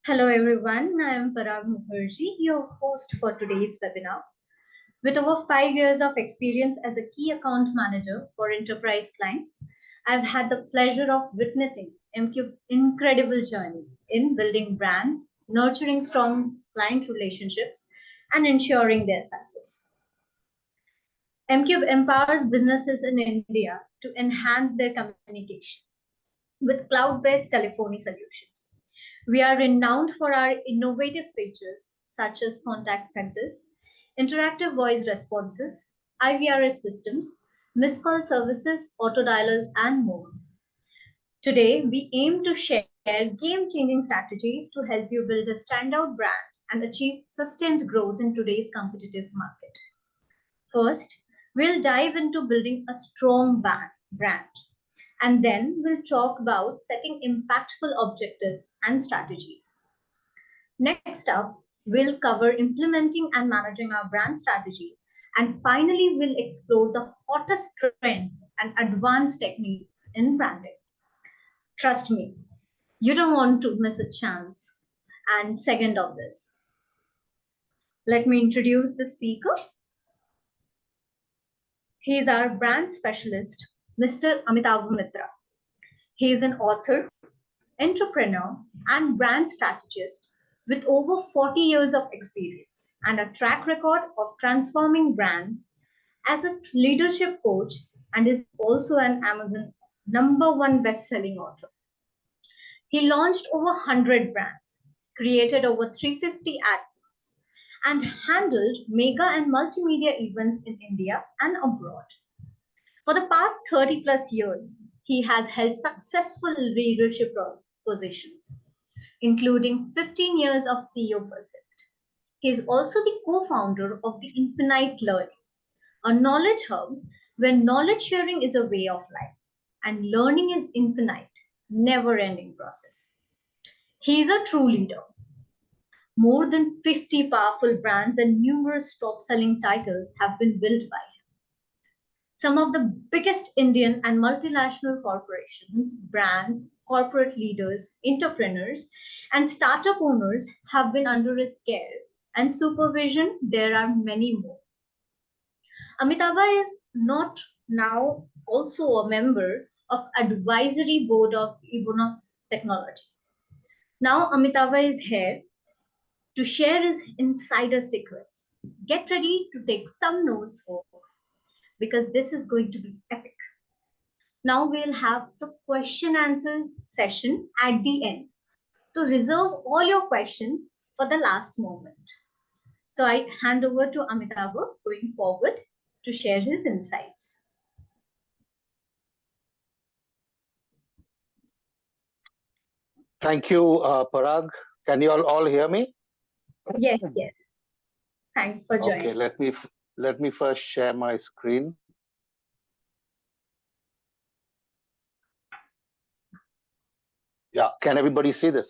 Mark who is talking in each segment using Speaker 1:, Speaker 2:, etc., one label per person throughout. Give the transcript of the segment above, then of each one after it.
Speaker 1: Hello everyone, I am Parag Mukherjee, your host for today's webinar. With over 5 years of experience as a key account manager for enterprise clients, I've had the pleasure of witnessing MCube's incredible journey in building brands, nurturing strong client relationships, and ensuring their success. MCube empowers businesses in India to enhance their communication with cloud-based telephony solutions. We are renowned for our innovative features such as contact centers, interactive voice responses, IVRS systems, missed call services, auto dialers, and more. Today, we aim to share game-changing strategies to help you build a standout brand and achieve sustained growth in today's competitive market. First, we'll dive into building a strong brand. And then we'll talk about setting impactful objectives and strategies. Next up, we'll cover implementing and managing our brand strategy. And finally, we'll explore the hottest trends and advanced techniques in branding. Trust me, you don't want to miss a chance. And second of this, let me introduce the speaker. He is our brand specialist, Mr. Amitava Mitra. He is an author, entrepreneur, and brand strategist with over 40 years of experience and a track record of transforming brands as a leadership coach, and is also an Amazon #1 best-selling author. He launched over 100 brands, created over 350 ad films, and handled mega and multimedia events in India and abroad. For the past 30 plus years, he has held successful leadership positions, including 15 years of CEO Percept. He is also the co-founder of the Infinite Learning, a knowledge hub where knowledge sharing is a way of life and learning is infinite, never-ending process. He is a true leader. More than 50 powerful brands and numerous top-selling titles have been built by him. Some of the biggest Indian and multinational corporations, brands, corporate leaders, entrepreneurs, and startup owners have been under his care and supervision. There are many more. Amitava is not now also a member of advisory board of Evonox Technology. Now Amitava is here to share his insider secrets. Get ready to take some notes, folks, because this is going to be epic. Now we'll have the question answers session at the end. So reserve all your questions for the last moment. So I hand over to Amitava going forward to share his insights.
Speaker 2: Thank you, Parag. Can you all hear me?
Speaker 1: Yes, yes. Thanks for joining.
Speaker 2: Okay, let me first share my screen. Yeah, can everybody see this?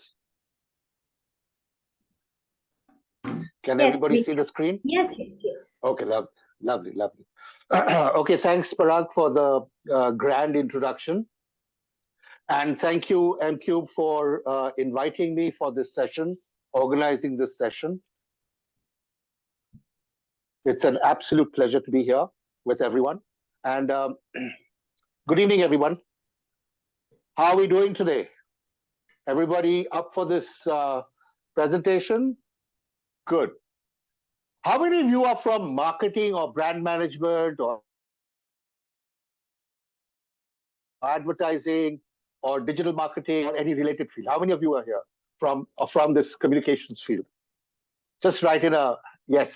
Speaker 2: Can everybody see the screen?
Speaker 1: Yes, yes, yes.
Speaker 2: Okay, lovely. Okay, thanks, Parag, for the grand introduction. And thank you, MCUBE, for inviting me for this session, organizing this session. It's an absolute pleasure to be here with everyone. And good evening, everyone. How are we doing today? Everybody up for this presentation? Good. How many of you are from marketing or brand management or advertising or digital marketing or any related field? How many of you are here from this communications field? Just write in a yes.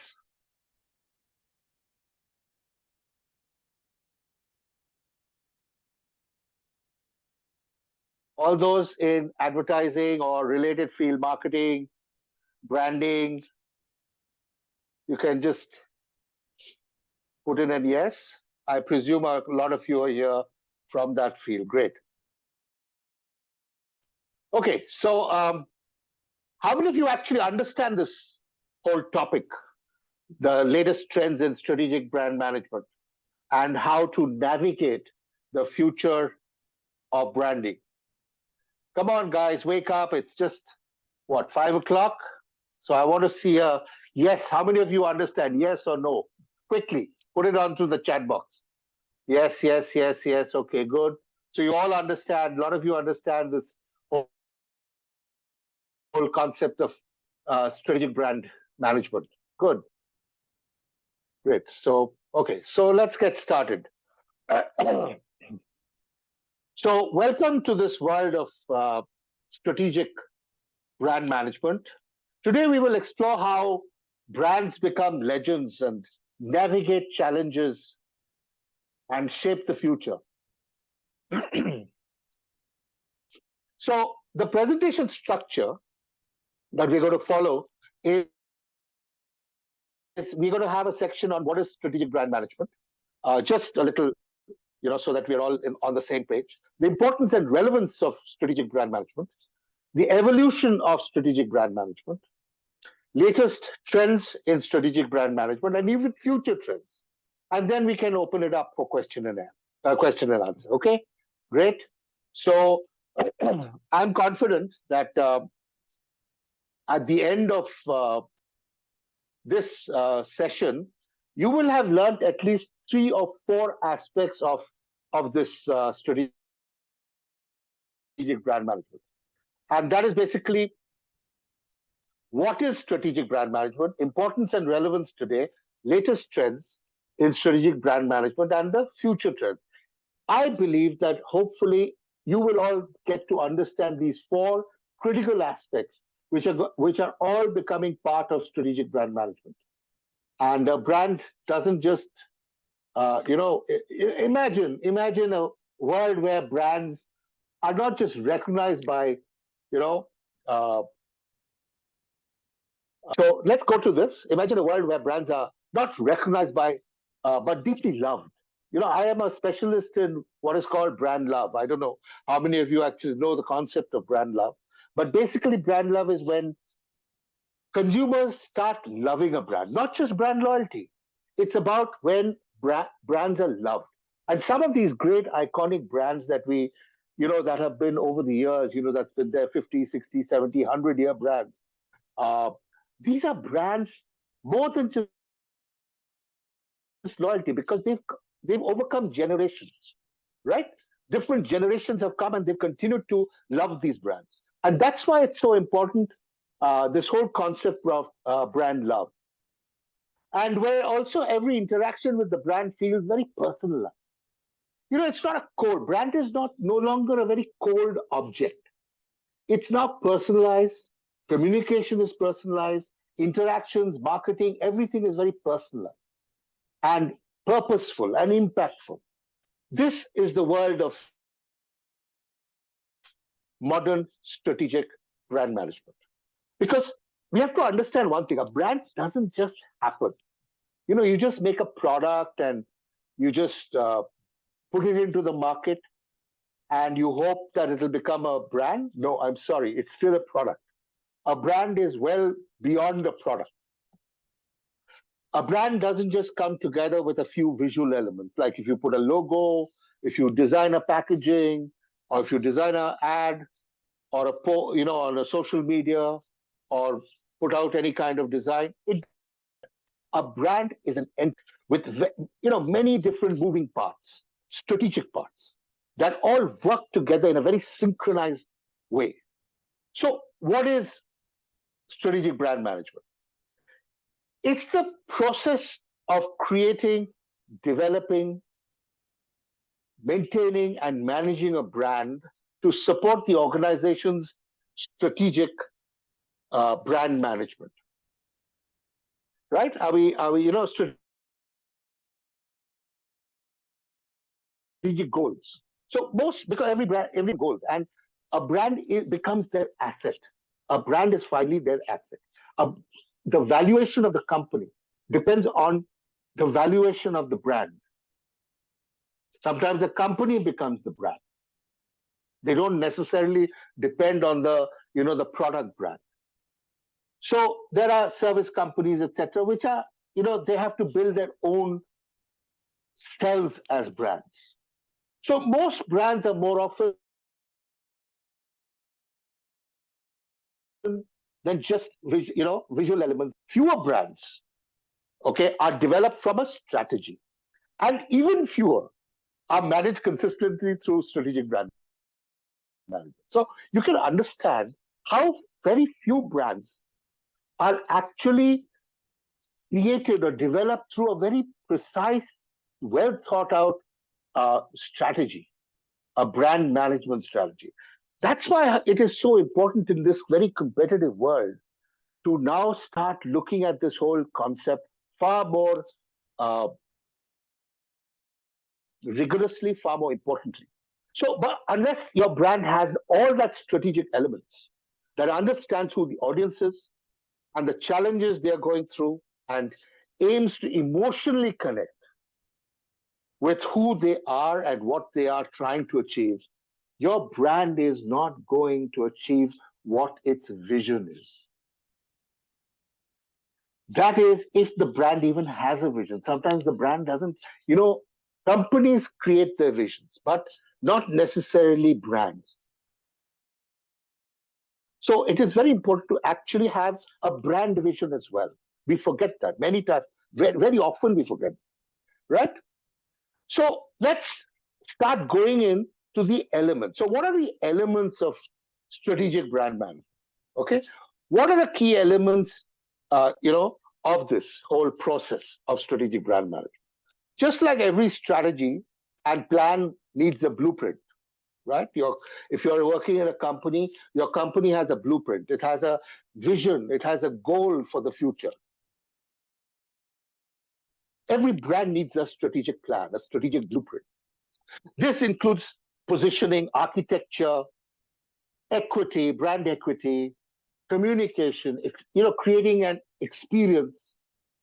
Speaker 2: All those in advertising or related field, marketing, branding, you can just put in a yes. I presume a lot of you are here from that field. Great. Okay, so how many of you actually understand this whole topic, the latest trends in strategic brand management and how to navigate the future of branding? Come on, guys, wake up. It's just what, 5 o'clock? So I want to see a yes. How many of you understand? Yes or no? Quickly, put it onto the chat box. Yes, yes, yes, yes. Okay, good. So you all understand. A lot of you understand this whole concept of strategic brand management. Good, great. So okay, so let's get started. So welcome to this world of strategic brand management. Today, we will explore how brands become legends and navigate challenges and shape the future. So, the presentation structure that we're going to follow is we're going to have a section on what is strategic brand management, just a little, so that we're all on the same page. The importance and relevance of strategic brand management, the evolution of strategic brand management, latest trends in strategic brand management, and even future trends. And then we can open it up for question and answer. Okay, great. So I'm confident that at the end of this session, you will have learned at least 3 or 4 aspects of this strategic brand management, and that is basically what is strategic brand management, importance and relevance today, latest trends in strategic brand management, and the future trends. I believe that hopefully you will all get to understand these 4 critical aspects, which are all becoming part of strategic brand management. And a brand doesn't just, imagine a world where brands are not just recognized by, you know, uh, so let's go to this. Imagine a world where brands are not recognized by, but deeply loved. I am a specialist in what is called brand love. I don't know how many of you actually know the concept of brand love, but basically, brand love is when consumers start loving a brand, not just brand loyalty. It's about when brands are loved. And some of these great iconic brands that have been over the years, that's been there 50, 60, 70, 100-year brands. Uh, these are brands more than just loyalty because they've overcome generations, right? Different generations have come and they've continued to love these brands, and that's why it's so important. This whole concept of brand love, and where also every interaction with the brand feels very personalized. It's not a cold brand is not no longer a very cold object. It's now personalized. Communication is personalized. Interactions, marketing, everything is very personalized and purposeful and impactful. This is the world of modern strategic brand management. Because we have to understand one thing: a brand doesn't just happen. You just make a product and you just put it into the market and you hope that it'll become a brand. No, I'm sorry, it's still a product. A brand is well beyond a product. A brand doesn't just come together with a few visual elements, like if you put a logo, if you design a packaging, or if you design an ad, or on a social media, or put out any kind of design. It doesn't do that. A brand is an entity with many different moving parts, strategic parts that all work together in a very synchronized way. So, what is strategic brand management? It's the process of creating, developing, maintaining, and managing a brand to support the organization's strategic brand management. Right? Are we strategic goals? So most because every brand has goals, and a brand becomes their asset. A brand is finally their asset. Uh, the valuation of the company depends on the valuation of the brand. Sometimes a company becomes the brand. They don't necessarily depend on the product brand. So there are service companies, etc., which are they have to build their own selves as brands. So most brands are more often than just visual elements. Fewer brands, okay, are developed from a strategy, and even fewer are managed consistently through strategic brand management. So you can understand how very few brands are actually created or developed through a very precise, well thought out strategy, a brand management strategy. That's why it is so important in this very competitive world to now start looking at this whole concept far more rigorously, far more importantly. So, but unless your brand has all that strategic elements, that understands who the audience is and the challenges they are going through, and aims to emotionally connect with who they are and what they are trying to achieve, your brand is not going to achieve what its vision is. That is, if the brand even has a vision. Sometimes the brand doesn't, companies create their visions, but not necessarily brands. So it is very important to actually have a brand vision as well. We forget that many times, very often we forget, right? So let's start going into the elements. So, what are the elements of strategic brand management? Okay, what are the key elements, of this whole process of strategic brand management? Just like every strategy and plan needs a blueprint, right? If you're working in a company, your company has a blueprint. It has a vision. It has a goal for the future. Every brand needs a strategic plan, a strategic blueprint. This includes positioning, architecture, equity, brand equity, communication, creating an experience,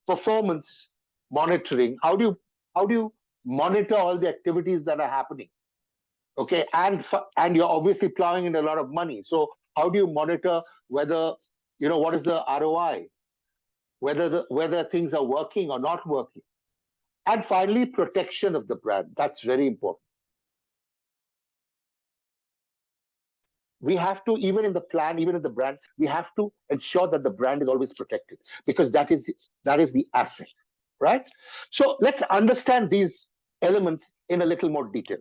Speaker 2: performance monitoring. How do you monitor all the activities that are happening? Okay, and you're obviously plowing in a lot of money. So how do you monitor whether what is the ROI, whether things are working or not working? And finally, protection of the brand. That's very important. We have to, even in the plan, even in the brand, we have to ensure that the brand is always protected, because that is the asset, right? So let's understand these elements in a little more detail.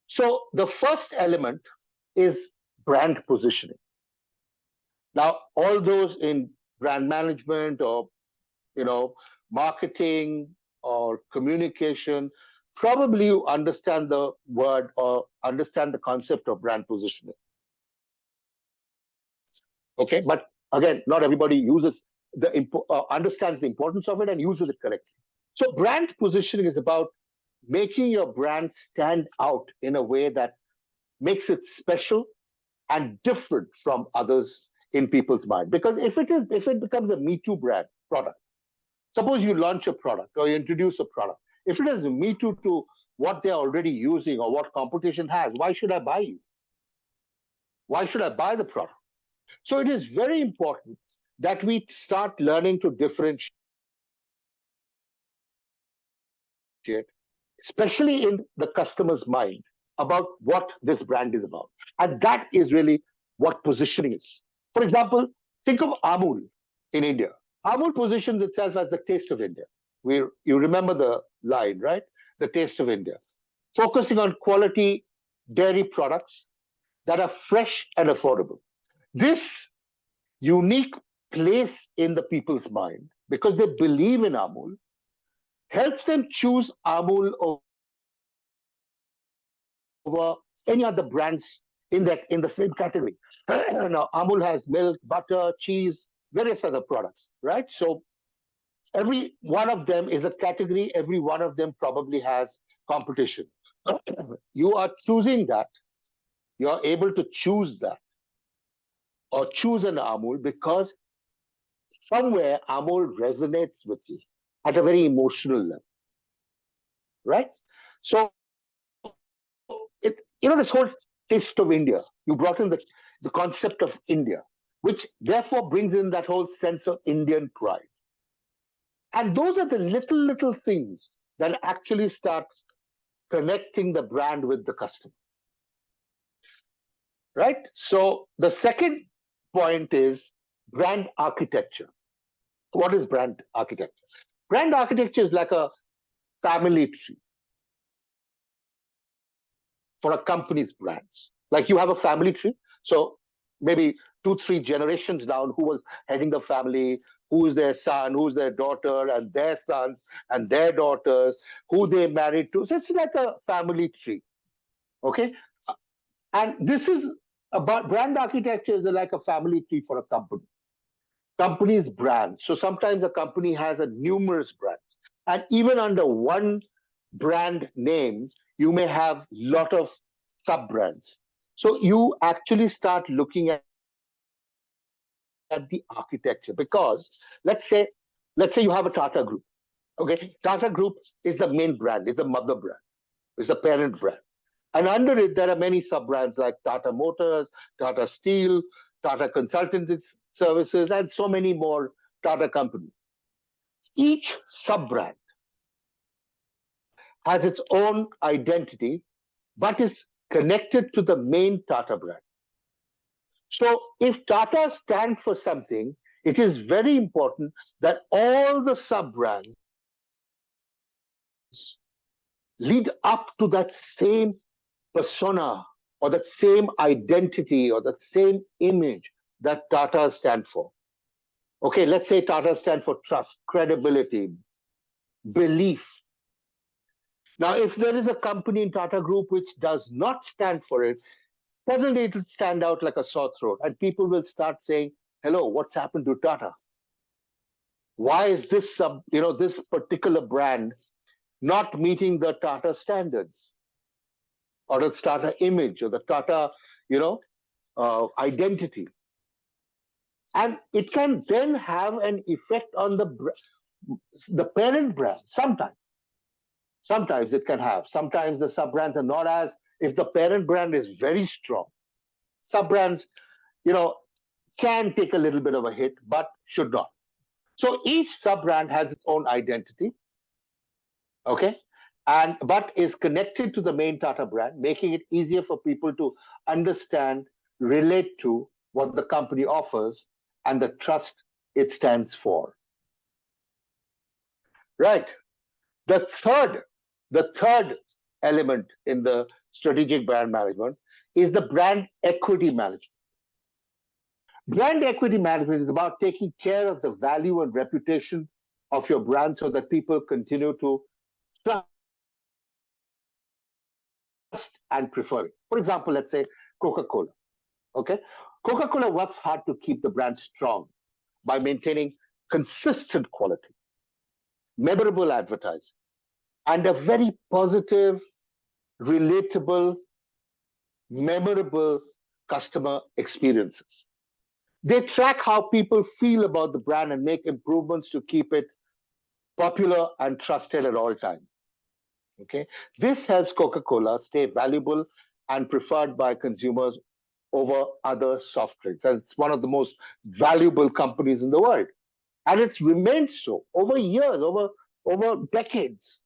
Speaker 2: So the first element is brand positioning. Now, all those in brand management or marketing or communication, probably you understand the word or understand the concept of brand positioning. Okay, but again, not everybody understands the importance of it and uses it correctly. So brand positioning is about making your brand stand out in a way that makes it special and different from others in people's mind. Because if it becomes a Me Too brand product, suppose you launch a product or you introduce a product, if it is Me Too to what they're already using or what competition has, why should I buy you? Why should I buy the product? So it is very important that we start learning to differentiate, especially in the customer's mind, about what this brand is about. And that is really what positioning is. For example, think of Amul in India. Amul positions itself as the taste of India. You remember the line, right? The taste of India. Focusing on quality dairy products that are fresh and affordable. This unique place in the people's mind, because they believe in Amul, helps them choose Amul over any other brands in the same category. Now, Amul has milk, butter, cheese, various other products, right? So every one of them is a category. Every one of them probably has competition. You are choosing that. You are able to choose that or choose an Amul because somewhere Amul resonates with you at a very emotional level, right? So this whole taste of India, you brought in the concept of India, which therefore brings in that whole sense of Indian pride. And those are the little things that actually start connecting the brand with the customer, right? So the second point is brand architecture. What is brand architecture? Brand architecture is like a family tree for a company's brands. Like you have a family tree. So maybe two, three generations down, who was heading the family, who's their son, who's their daughter, and their sons and their daughters, who they married to. So it's like a family tree. Okay. And this is about brand architecture is like a family tree for a company. Company's brand. So sometimes a company has a numerous brands. And even under one brand name, you may have lot of sub brands. So you actually start looking at the architecture because let's say let's say you have a Tata Group. Okay, Tata Group is the main brand, is the mother brand, is the parent brand. And under it, there are many sub brands like Tata Motors, Tata Steel, Tata Consultancy Services, and so many more Tata companies. Each sub brand has its own identity, but is connected to the main Tata brand. So if Tata stands for something, it is very important that all the sub brands lead up to that same persona or that same identity or that same image that Tata stand for. Okay, let's say Tata stand for trust, credibility, belief. Now, if there is a company in Tata Group which does not stand for it, suddenly it will stand out like a sore throat, and people will start saying, "Hello, what's happened to Tata? Why is this this particular brand not meeting the Tata standards or the Tata image or the Tata, identity?" And it can then have an effect on the parent brand. Sometimes it can have. Sometimes the sub brands are not as. If the parent brand is very strong, sub brands, you know, can take a little bit of a hit, but should not. So each sub brand has its own identity, okay, and but is connected to the main Tata brand, making it easier for people to understand, relate to what the company offers, and the trust it stands for. Right. The third, the third element in the strategic brand management is the brand equity management. Brand equity management is about taking care of the value and reputation of your brand so that people continue to trust and prefer it. For example, let's say Coca-Cola. Okay, Coca-Cola works hard to keep the brand strong by maintaining consistent quality, memorable advertising, and a very positive, relatable, memorable customer experiences. They track how people feel about the brand and make improvements to keep it popular and trusted at all times. Okay, this helps Coca-Cola stay valuable and preferred by consumers over other soft drinks. And it's one of the most valuable companies in the world, and it's remained so over years, over decades.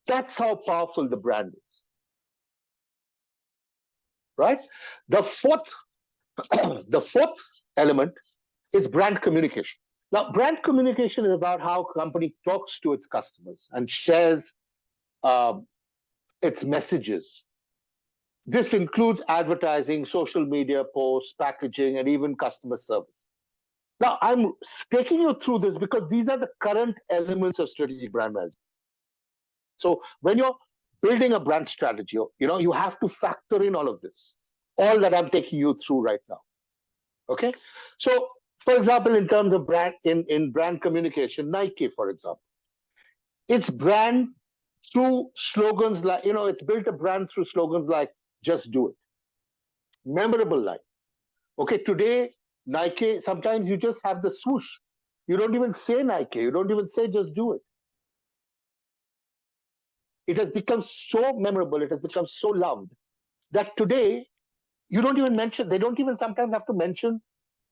Speaker 2: That's how powerful the brand is, right? The fourth, the fourth element is brand communication. Now, brand communication is about how a company talks to its customers and shares um, its messages. This includes advertising, social media posts, packaging, and even customer service. Now, I'm taking you through this because these are the current elements of strategic brand management. So when you're building a brand strategy, you have to factor in all of this, all that I'm taking you through right now. Okay, so for example, in terms of brand in brand communication, Nike, for example, its brand through slogans like it's built a brand through slogans like "Just do it," memorable line. Okay, today Nike, sometimes you just have the swoosh. You don't even say Nike. You don't even say "Just do it." It has become so memorable. It has become so loved that today you don't even mention. They don't even sometimes have to mention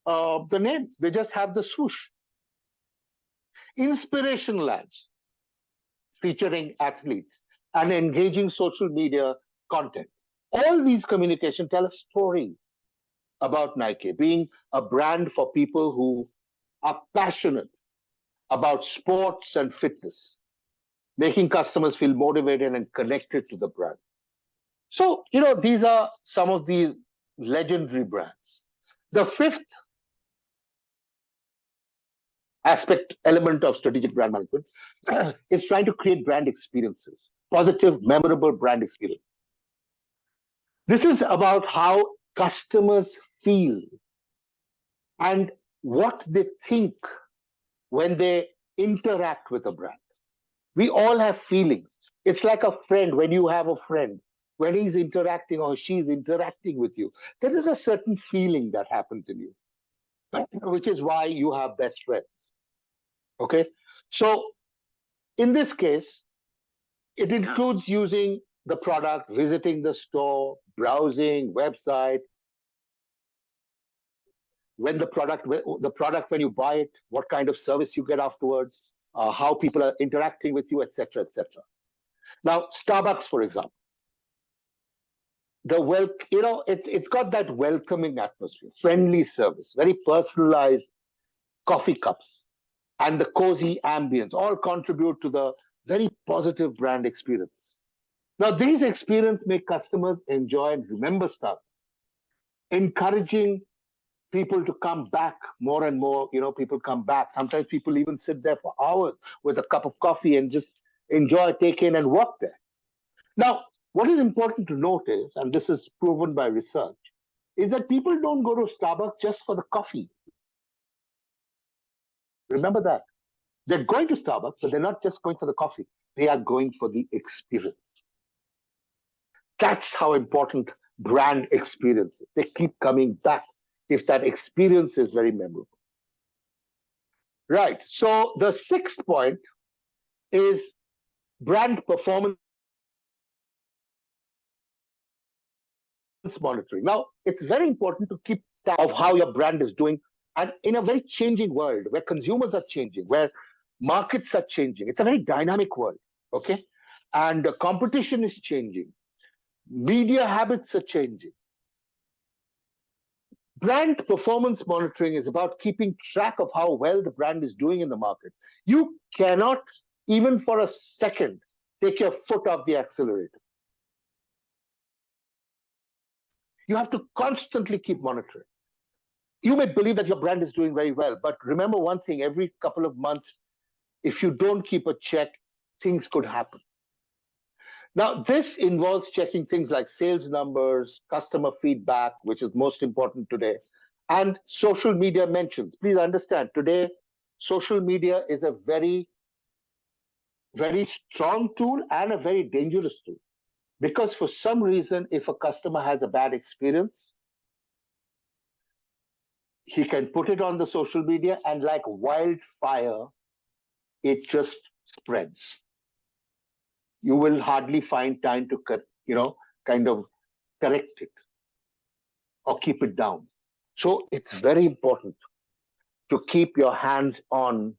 Speaker 2: the name. They just have the swoosh. Inspirational ads featuring athletes and engaging social media content. All these communication tell a story. about Nike, being a brand for people who are passionate about sports and fitness, making customers feel motivated and connected to the brand. So, these are some of these legendary brands. The fifth aspect, element of strategic brand management is trying to create brand experiences, positive, memorable brand experiences. This is about how customers feel and what they think when they interact with a brand. We all have feelings. It's like a friend. When you have a friend, when he's interacting or she's interacting with you, there is a certain feeling that happens in you, which is why you have best friends. Okay. So in this case, it includes using the product, visiting the store, browsing, website, when you buy it, what kind of service you get afterwards, how people are interacting with you, etc., etc. Now, Starbucks, for example, it's got that welcoming atmosphere, friendly service, very personalized coffee cups, and the cozy ambience all contribute to the very positive brand experience. Now, these experiences make customers enjoy and remember Starbucks, encouraging people to come back more and more. People come back. Sometimes people even sit there for hours with a cup of coffee and just enjoy, take in, and walk there. Now, what is important to note is, and this is proven by research, is that people don't go to Starbucks just for the coffee. Remember that. They're going to Starbucks, but they're not just going for the coffee. They are going for the experience. That's how important brand experience is. They keep coming back if that experience is very memorable. Right. So the sixth point is brand performance monitoring. Now, it's very important to keep track of how your brand is doing. And in a very changing world where consumers are changing, where markets are changing, it's a very dynamic world. Okay. And the competition is changing. Media habits are changing. Brand performance monitoring is about keeping track of how well the brand is doing in the market. You cannot, even for a second, take your foot off the accelerator. You have to constantly keep monitoring. You may believe that your brand is doing very well, but remember one thing, every couple of months, if you don't keep a check, things could happen. Now, this involves checking things like sales numbers, customer feedback, which is most important today, and social media mentions. Please understand, today, social media is a very, very strong tool and a very dangerous tool. Because for some reason, if a customer has a bad experience, he can put it on the social media and like wildfire, it just spreads. You will hardly find time to, kind of correct it or keep it down. So it's very important to keep your hands on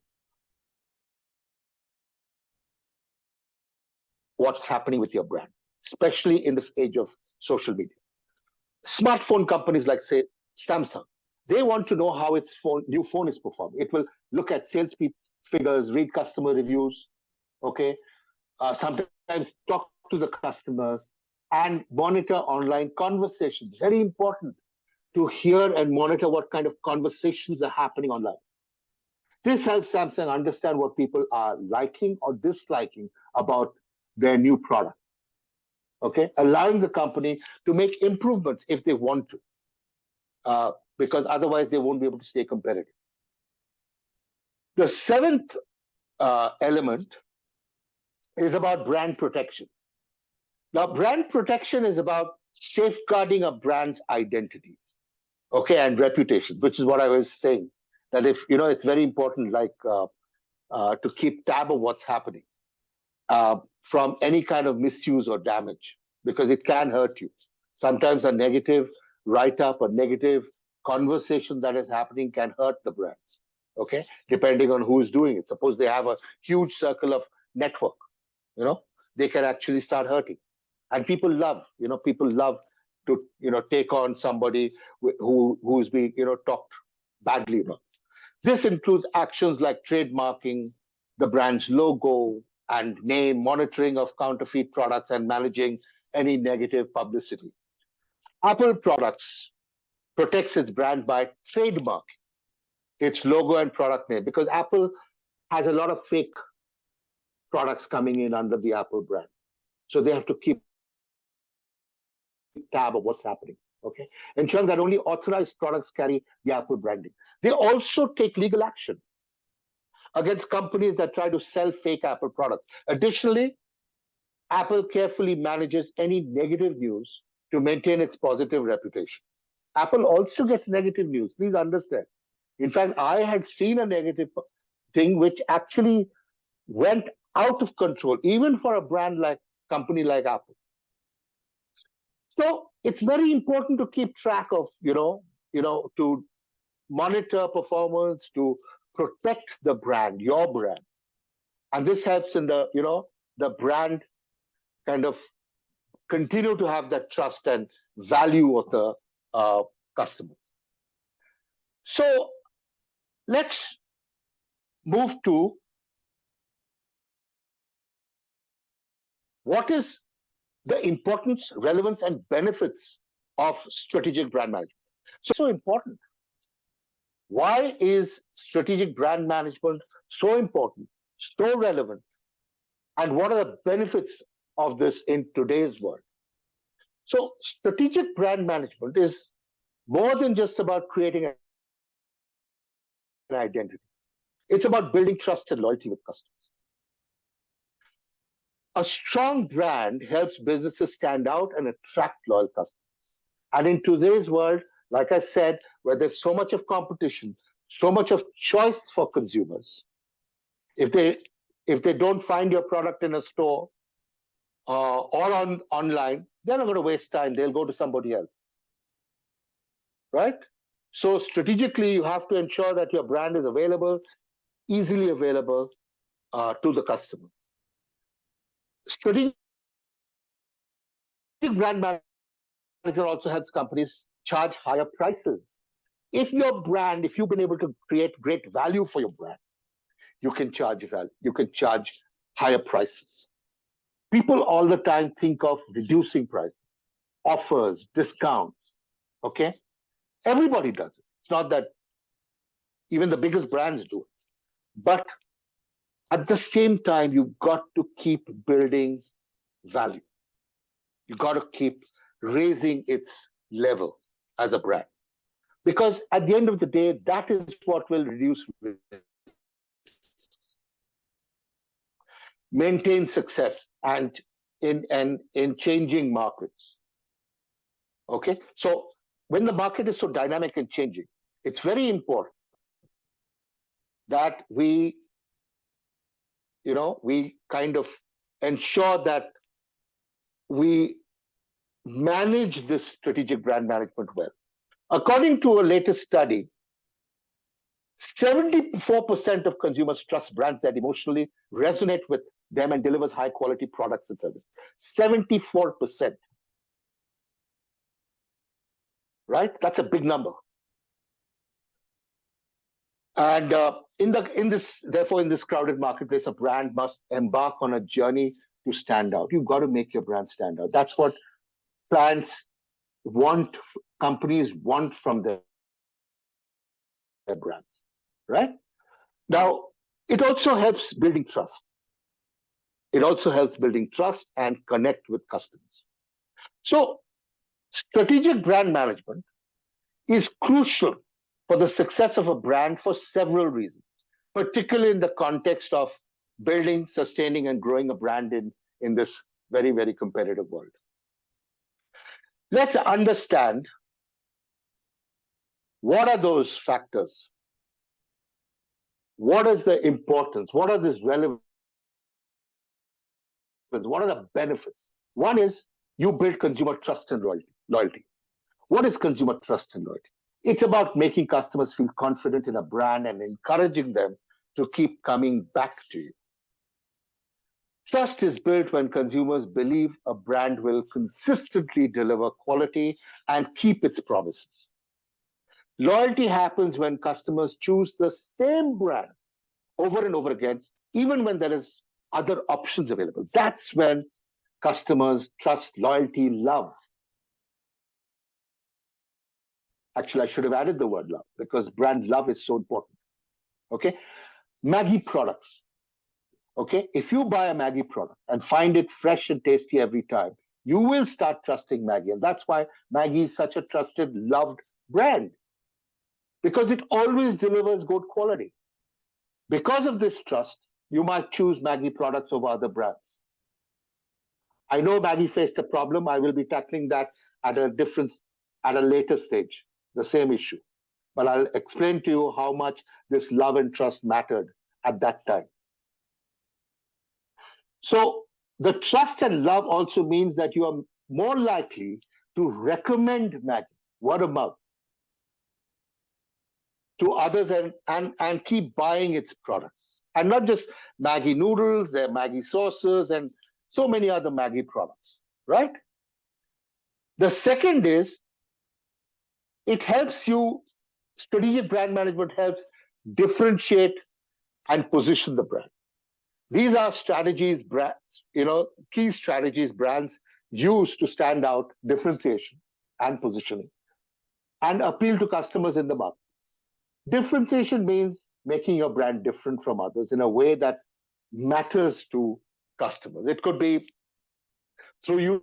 Speaker 2: what's happening with your brand, especially in this age of social media. Smartphone companies like, say, Samsung, they want to know how its new phone is performing. It will look at sales figures, read customer reviews, okay, sometimes talk to the customers and monitor online conversations. Very important to hear and monitor what kind of conversations are happening online. This helps Samsung understand what people are liking or disliking about their new product. Okay, allowing the company to make improvements if they want to, because otherwise they won't be able to stay competitive. The seventh element is about brand protection. Now, brand protection is about safeguarding a brand's identity, okay, and reputation, which is what I was saying. That if it's very important, like to keep tab of what's happening from any kind of misuse or damage, because it can hurt you. Sometimes a negative write-up, a negative conversation that is happening can hurt the brand. Okay, depending on who's doing it. Suppose they have a huge circle of network, they can actually start hurting. And people love take on somebody who's being talked badly about. This includes actions like trademarking the brand's logo and name, monitoring of counterfeit products, and managing any negative publicity. Apple products protects its brand by trademark its logo and product name, because Apple has a lot of fake products coming in under the Apple brand. So they have to keep tab of what's happening. Okay. Ensuring that only authorized products carry the Apple branding. They also take legal action against companies that try to sell fake Apple products. Additionally, Apple carefully manages any negative news to maintain its positive reputation. Apple also gets negative news. Please understand. In fact, I had seen a negative thing which actually went out of control, even for a company like Apple. So it's very important to keep track of, to monitor performance, to protect the brand, your brand. And this helps in the brand kind of continue to have that trust and value of the customers. So let's move to what is the importance, relevance, and benefits of strategic brand management. So important. Why is strategic brand management so important, so relevant, and what are the benefits of this in today's world? So strategic brand management is more than just about creating an identity. It's about building trust and loyalty with customers. A strong brand helps businesses stand out and attract loyal customers. And in today's world, like I said, where there's so much of competition, so much of choice for consumers, if they don't find your product in a store or online, they're not going to waste time. They'll go to somebody else, right? So strategically, you have to ensure that your brand is available, easily available to the customer. Strategic brand management also helps companies charge higher prices. If you've been able to create great value for your brand, you can charge higher prices. People all the time think of reducing prices, offers, discounts. Okay, everybody does it. It's not that even the biggest brands do it, but at the same time, you've got to keep building value. You've got to keep raising its level as a brand. Because at the end of the day, that is what will reduce risk, maintain success, and in changing markets. Okay, so when the market is so dynamic and changing, it's very important that we kind of ensure that we manage this strategic brand management well. According to a latest study, 74% of consumers trust brands that emotionally resonate with them and delivers high quality products and services. 74%. Right? That's a big number. And in this crowded marketplace, a brand must embark on a journey to stand out. You've got to make your brand stand out. That's what clients want, companies want from their brands, right? Now, it also helps building trust. It also helps building trust and connect with customers. So, strategic brand management is crucial for the success of a brand for several reasons, particularly in the context of building, sustaining, and growing a brand in this very, very competitive world. Let's understand what are those factors. What is the importance? What are the relevance? What are the benefits? One is you build consumer trust and loyalty. What is consumer trust and loyalty? It's about making customers feel confident in a brand and encouraging them to keep coming back to you. Trust is built when consumers believe a brand will consistently deliver quality and keep its promises. Loyalty happens when customers choose the same brand over and over again, even when there is other options available. That's when customers trust, loyalty, love. Actually, I should have added the word love because brand love is so important. Okay. Maggie products. Okay. If you buy a Maggie product and find it fresh and tasty every time, you will start trusting Maggie. And that's why Maggie is such a trusted, loved brand because it always delivers good quality. Because of this trust, you might choose Maggie products over other brands. I know Maggie faced a problem. I will be tackling that at a different, at a later stage, the same issue. But I'll explain to you how much this love and trust mattered at that time. So the trust and love also means that you are more likely to recommend Maggie, word of mouth, to others and keep buying its products. And not just Maggie noodles, there are Maggie sauces and so many other Maggie products, right? The second is it helps you, strategic brand management helps differentiate and position the brand. These are strategies, brands, key strategies brands use to stand out, differentiation and positioning, and appeal to customers in the market. Differentiation means making your brand different from others in a way that matters to customers. It could be through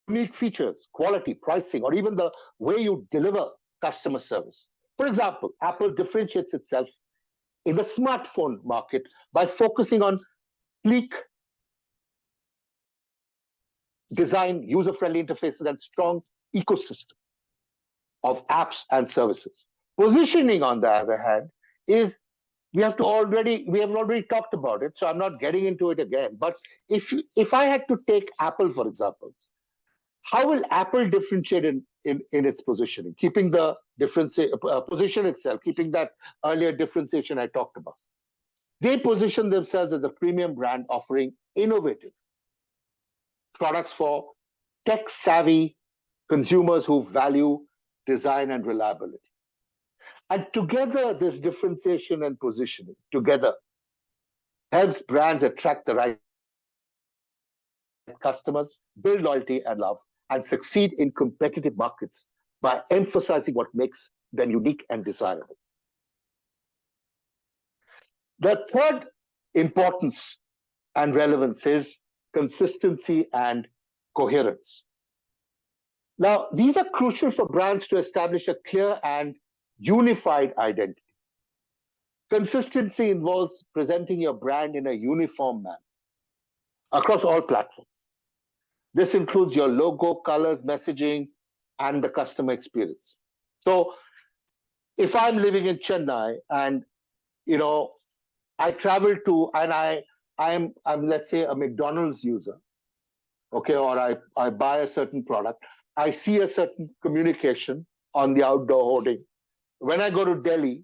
Speaker 2: unique features, quality, pricing, or even the way you deliver customer service. For example, Apple differentiates itself in the smartphone market by focusing on sleek design, user-friendly interfaces, and strong ecosystem of apps and services. Positioning, on the other hand, is we have already talked about it, so I'm not getting into it again. But if I had to take Apple, for example, how will Apple differentiate in its positioning, keeping the position itself, keeping that earlier differentiation I talked about? They position themselves as a premium brand offering innovative products for tech savvy consumers who value design and reliability. And together, this differentiation and positioning together helps brands attract the right customers, build loyalty and love, and succeed in competitive markets by emphasizing what makes them unique and desirable. The third importance and relevance is consistency and coherence. Now, these are crucial for brands to establish a clear and unified identity. Consistency involves presenting your brand in a uniform manner across all platforms. This includes your logo, colors, messaging, and the customer experience. So, if I'm living in Chennai and you know I travel to and I'm let's say a McDonald's user, okay, or I buy a certain product, I see a certain communication on the outdoor hoarding. When I go to Delhi,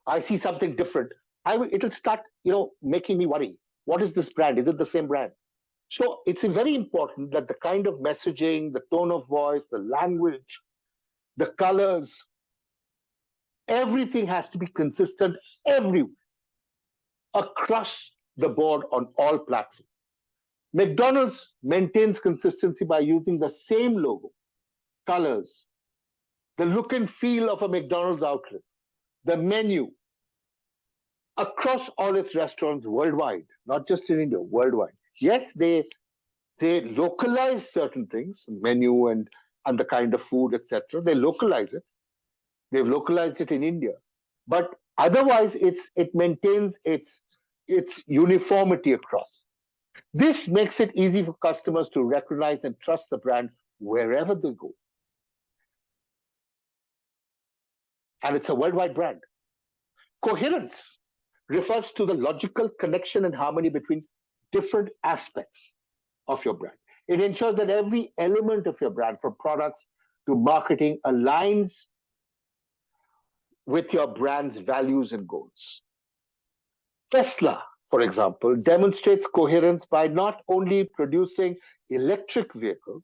Speaker 2: I see something different. It'll start, making me worry. What is this brand? Is it the same brand? So it's very important that the kind of messaging, the tone of voice, the language, the colors, everything has to be consistent everywhere across the board on all platforms. McDonald's maintains consistency by using the same logo, colors, the look and feel of a McDonald's outlet, the menu across all its restaurants worldwide, not just in India, worldwide. Yes, they localize certain things, menu and the kind of food, etc. They localize it. They've localized it in India, but otherwise, it maintains its uniformity across. This makes it easy for customers to recognize and trust the brand wherever they go, and it's a worldwide brand. Coherence refers to the logical connection and harmony between different aspects of your brand. It ensures that every element of your brand, from products to marketing, aligns with your brand's values and goals. Tesla, for example, demonstrates coherence by not only producing electric vehicles,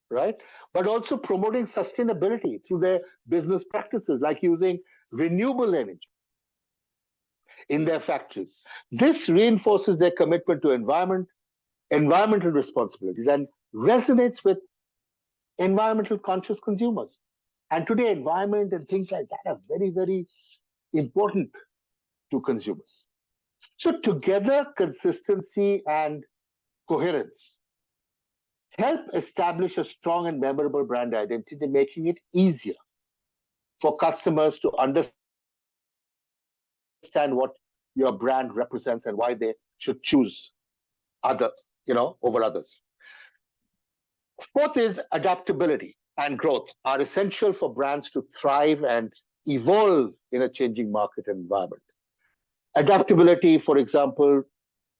Speaker 2: right, but also promoting sustainability through their business practices, like using renewable energy in their factories. This reinforces their commitment to environmental responsibilities, and resonates with environmental conscious consumers. And today, environment and things like that are very, very important to consumers. So, together, consistency and coherence help establish a strong and memorable brand identity, making it easier for customers to understand what your brand represents and why they should choose over others. Fourth is adaptability and growth are essential for brands to thrive and evolve in a changing market environment. Adaptability, for example,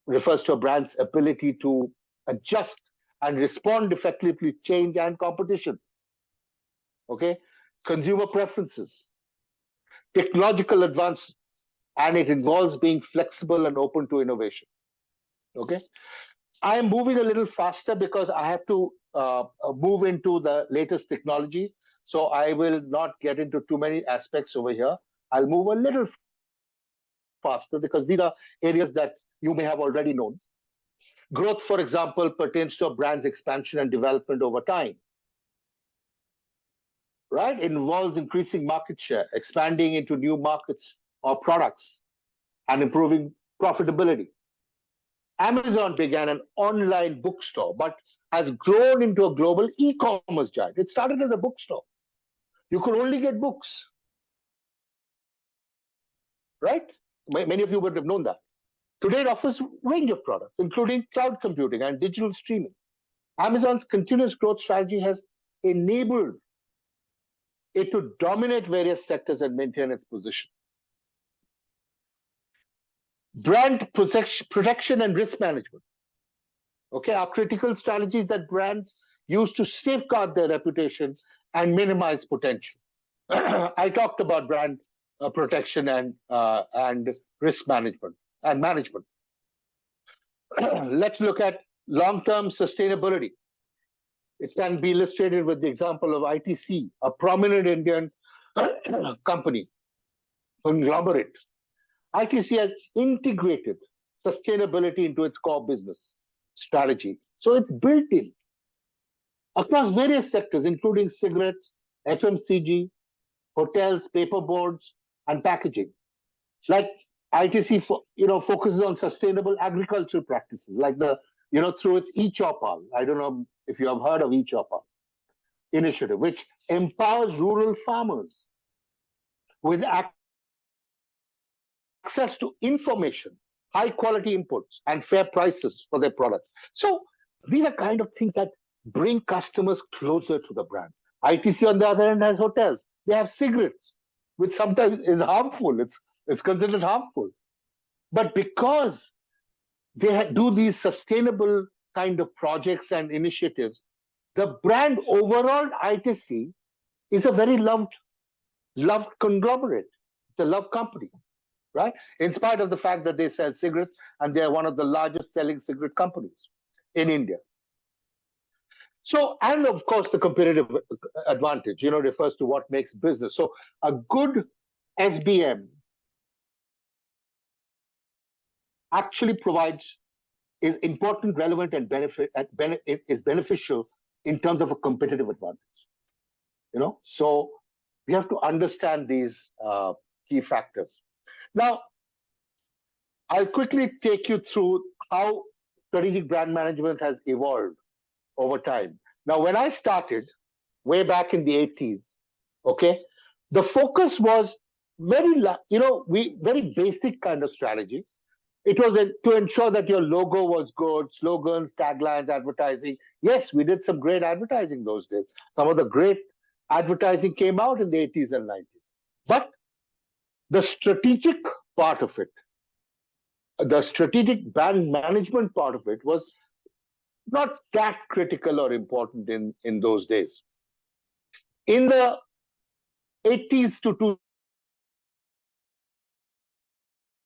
Speaker 2: refers to a brand's ability to adjust and respond effectively to change and competition. Okay, consumer preferences, technological advance, and it involves being flexible and open to innovation. Okay, I am moving a little faster because I have to move into the latest technology. So I will not get into too many aspects over here. I'll move a little faster because these are areas that you may have already known. Growth, for example, pertains to a brand's expansion and development over time, right? It involves increasing market share, expanding into new markets or products, and improving profitability. Amazon began an online bookstore, but has grown into a global e-commerce giant. It started as a bookstore. You could only get books, right? Many of you would have known that. Today, it offers a range of products, including cloud computing and digital streaming. Amazon's continuous growth strategy has enabled it to dominate various sectors and maintain its position. Brand protection and risk management, okay, are critical strategies that brands use to safeguard their reputation and minimize potential. I talked about brand protection and risk management and management. Let's look at long-term sustainability. It can be illustrated with the example of ITC, a prominent Indian company, conglomerate. ITC has integrated sustainability into its core business strategy. So it's built in across various sectors, including cigarettes, FMCG, hotels, paperboards, and packaging. Like ITC, focuses on sustainable agricultural practices, like through its e-chopper. I don't know if you have heard of e-chopper initiative, which empowers rural farmers with access to information, high quality inputs, and fair prices for their products. So these are kind of things that bring customers closer to the brand. ITC, on the other hand, has hotels. They have cigarettes, which sometimes is harmful. It's considered harmful. But because they do these sustainable kind of projects and initiatives, the brand overall ITC is a very loved conglomerate. It's a loved company, right? In spite of the fact that they sell cigarettes and they are one of the largest selling cigarette companies in India. So, and of course, the competitive advantage, refers to what makes business. So, a good SBM actually provides is important, relevant, and is beneficial in terms of a competitive advantage. So we have to understand these key factors. Now, I'll quickly take you through how strategic brand management has evolved over time. Now, when I started way back in the 80s, okay, the focus was very basic kind of strategy. It was to ensure that your logo was good, slogans, taglines, advertising. Yes, we did some great advertising those days. Some of the great advertising came out in the 80s and 90s. But the strategic part of it, the strategic brand management part of it, was not that critical or important in those days. In the 80s to 2000s,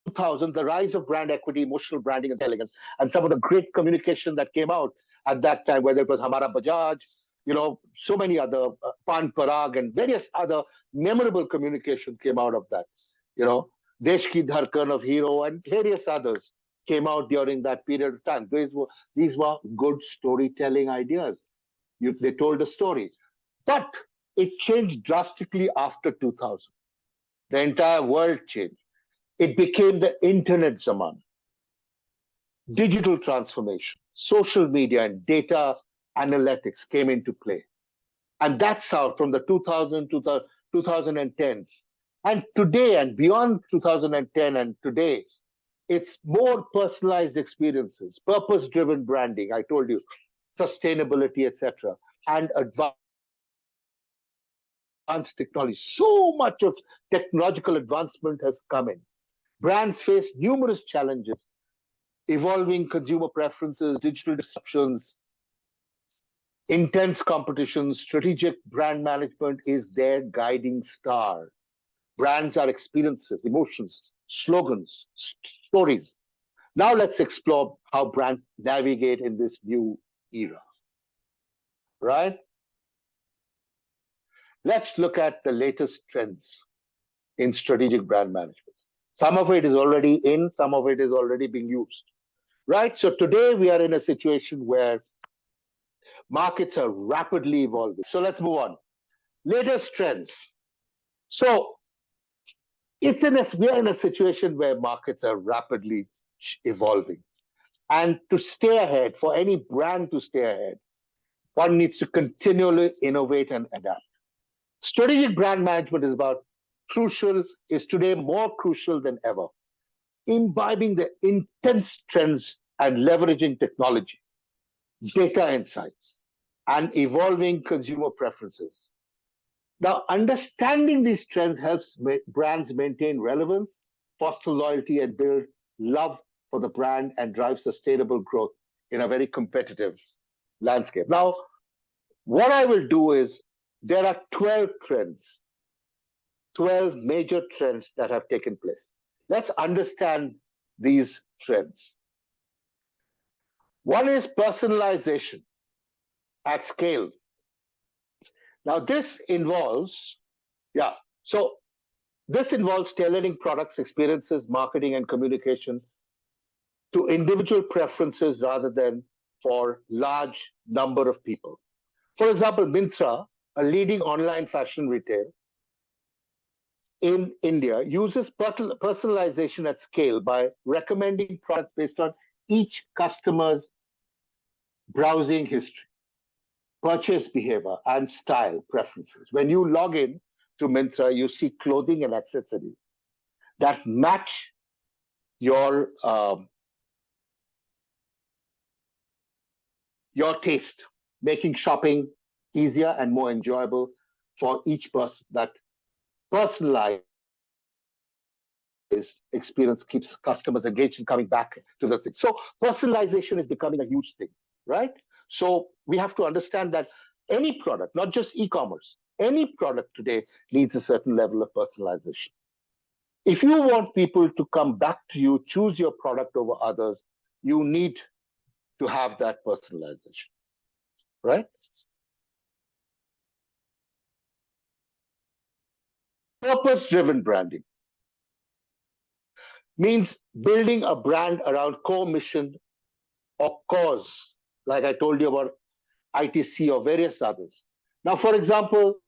Speaker 2: 2000, the rise of brand equity, emotional branding, and elegance, and some of the great communication that came out at that time, whether it was Hamara Bajaj, so many other Pan Parag and various other memorable communication came out of that. You know, Desh Ki Dharkan of Hero and various others came out during that period of time. These were good storytelling ideas. They told a story, but it changed drastically after 2000. The entire world changed. It became the internet zaman, digital transformation, social media, and data analytics came into play. And that's how, from the 2000 to the 2010s, and today and beyond 2010 and today, it's more personalized experiences, purpose driven branding, I told you, sustainability, etc., and advanced technology. So much of technological advancement has come in. Brands face numerous challenges: evolving consumer preferences, digital disruptions, intense competition. Strategic brand management is their guiding star. Brands are experiences, emotions, slogans, stories. Now let's explore how brands navigate in this new era, right? Let's look at the latest trends in strategic brand management. Some of it is already in, some of it is already being used, right? So today we are in a situation where markets are rapidly evolving. So let's move on. Latest trends. So we are in a situation where markets are rapidly evolving. And to stay ahead, for any brand to stay ahead, one needs to continually innovate and adapt. Strategic brand management is today more crucial than ever. Imbibing the intense trends and leveraging technology, data insights, and evolving consumer preferences. Now, understanding these trends helps brands maintain relevance, foster loyalty, and build love for the brand and drive sustainable growth in a very competitive landscape. Now, what I will do is there are 12 trends, 12 major trends that have taken place. Let's understand these trends. One is personalization at scale. Now, yeah, so this involves tailoring products, experiences, marketing, and communication to individual preferences rather than for large number of people. For example, Myntra, a leading online fashion retail in India, uses personalization at scale by recommending products based on each customer's browsing history, purchase behavior, and style preferences. When you log in to Myntra, you see clothing and accessories that match your your taste, making shopping easier and more enjoyable for each person. That personalized experience keeps customers engaged and coming back to the thing. So personalization is becoming a huge thing, right? So we have to understand that any product, not just e-commerce, any product today needs a certain level of personalization. If you want people to come back to you, choose your product over others, you need to have that personalization, right? Purpose driven branding means building a brand around core mission or cause, like I told you about ITC or various others. Now, for example,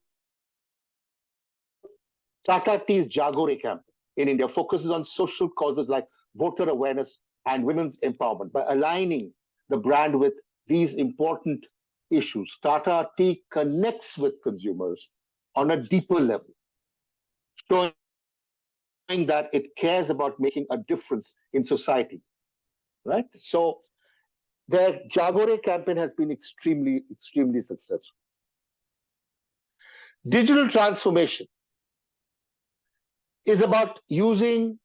Speaker 2: Tata T's Jagore campaign in India focuses on social causes like voter awareness and women's empowerment. By aligning the brand with these important issues, Tata Tea connects with consumers on a deeper level, showing that it cares about making a difference in society, right? So their Jagore campaign has been extremely successful. Digital transformation is about using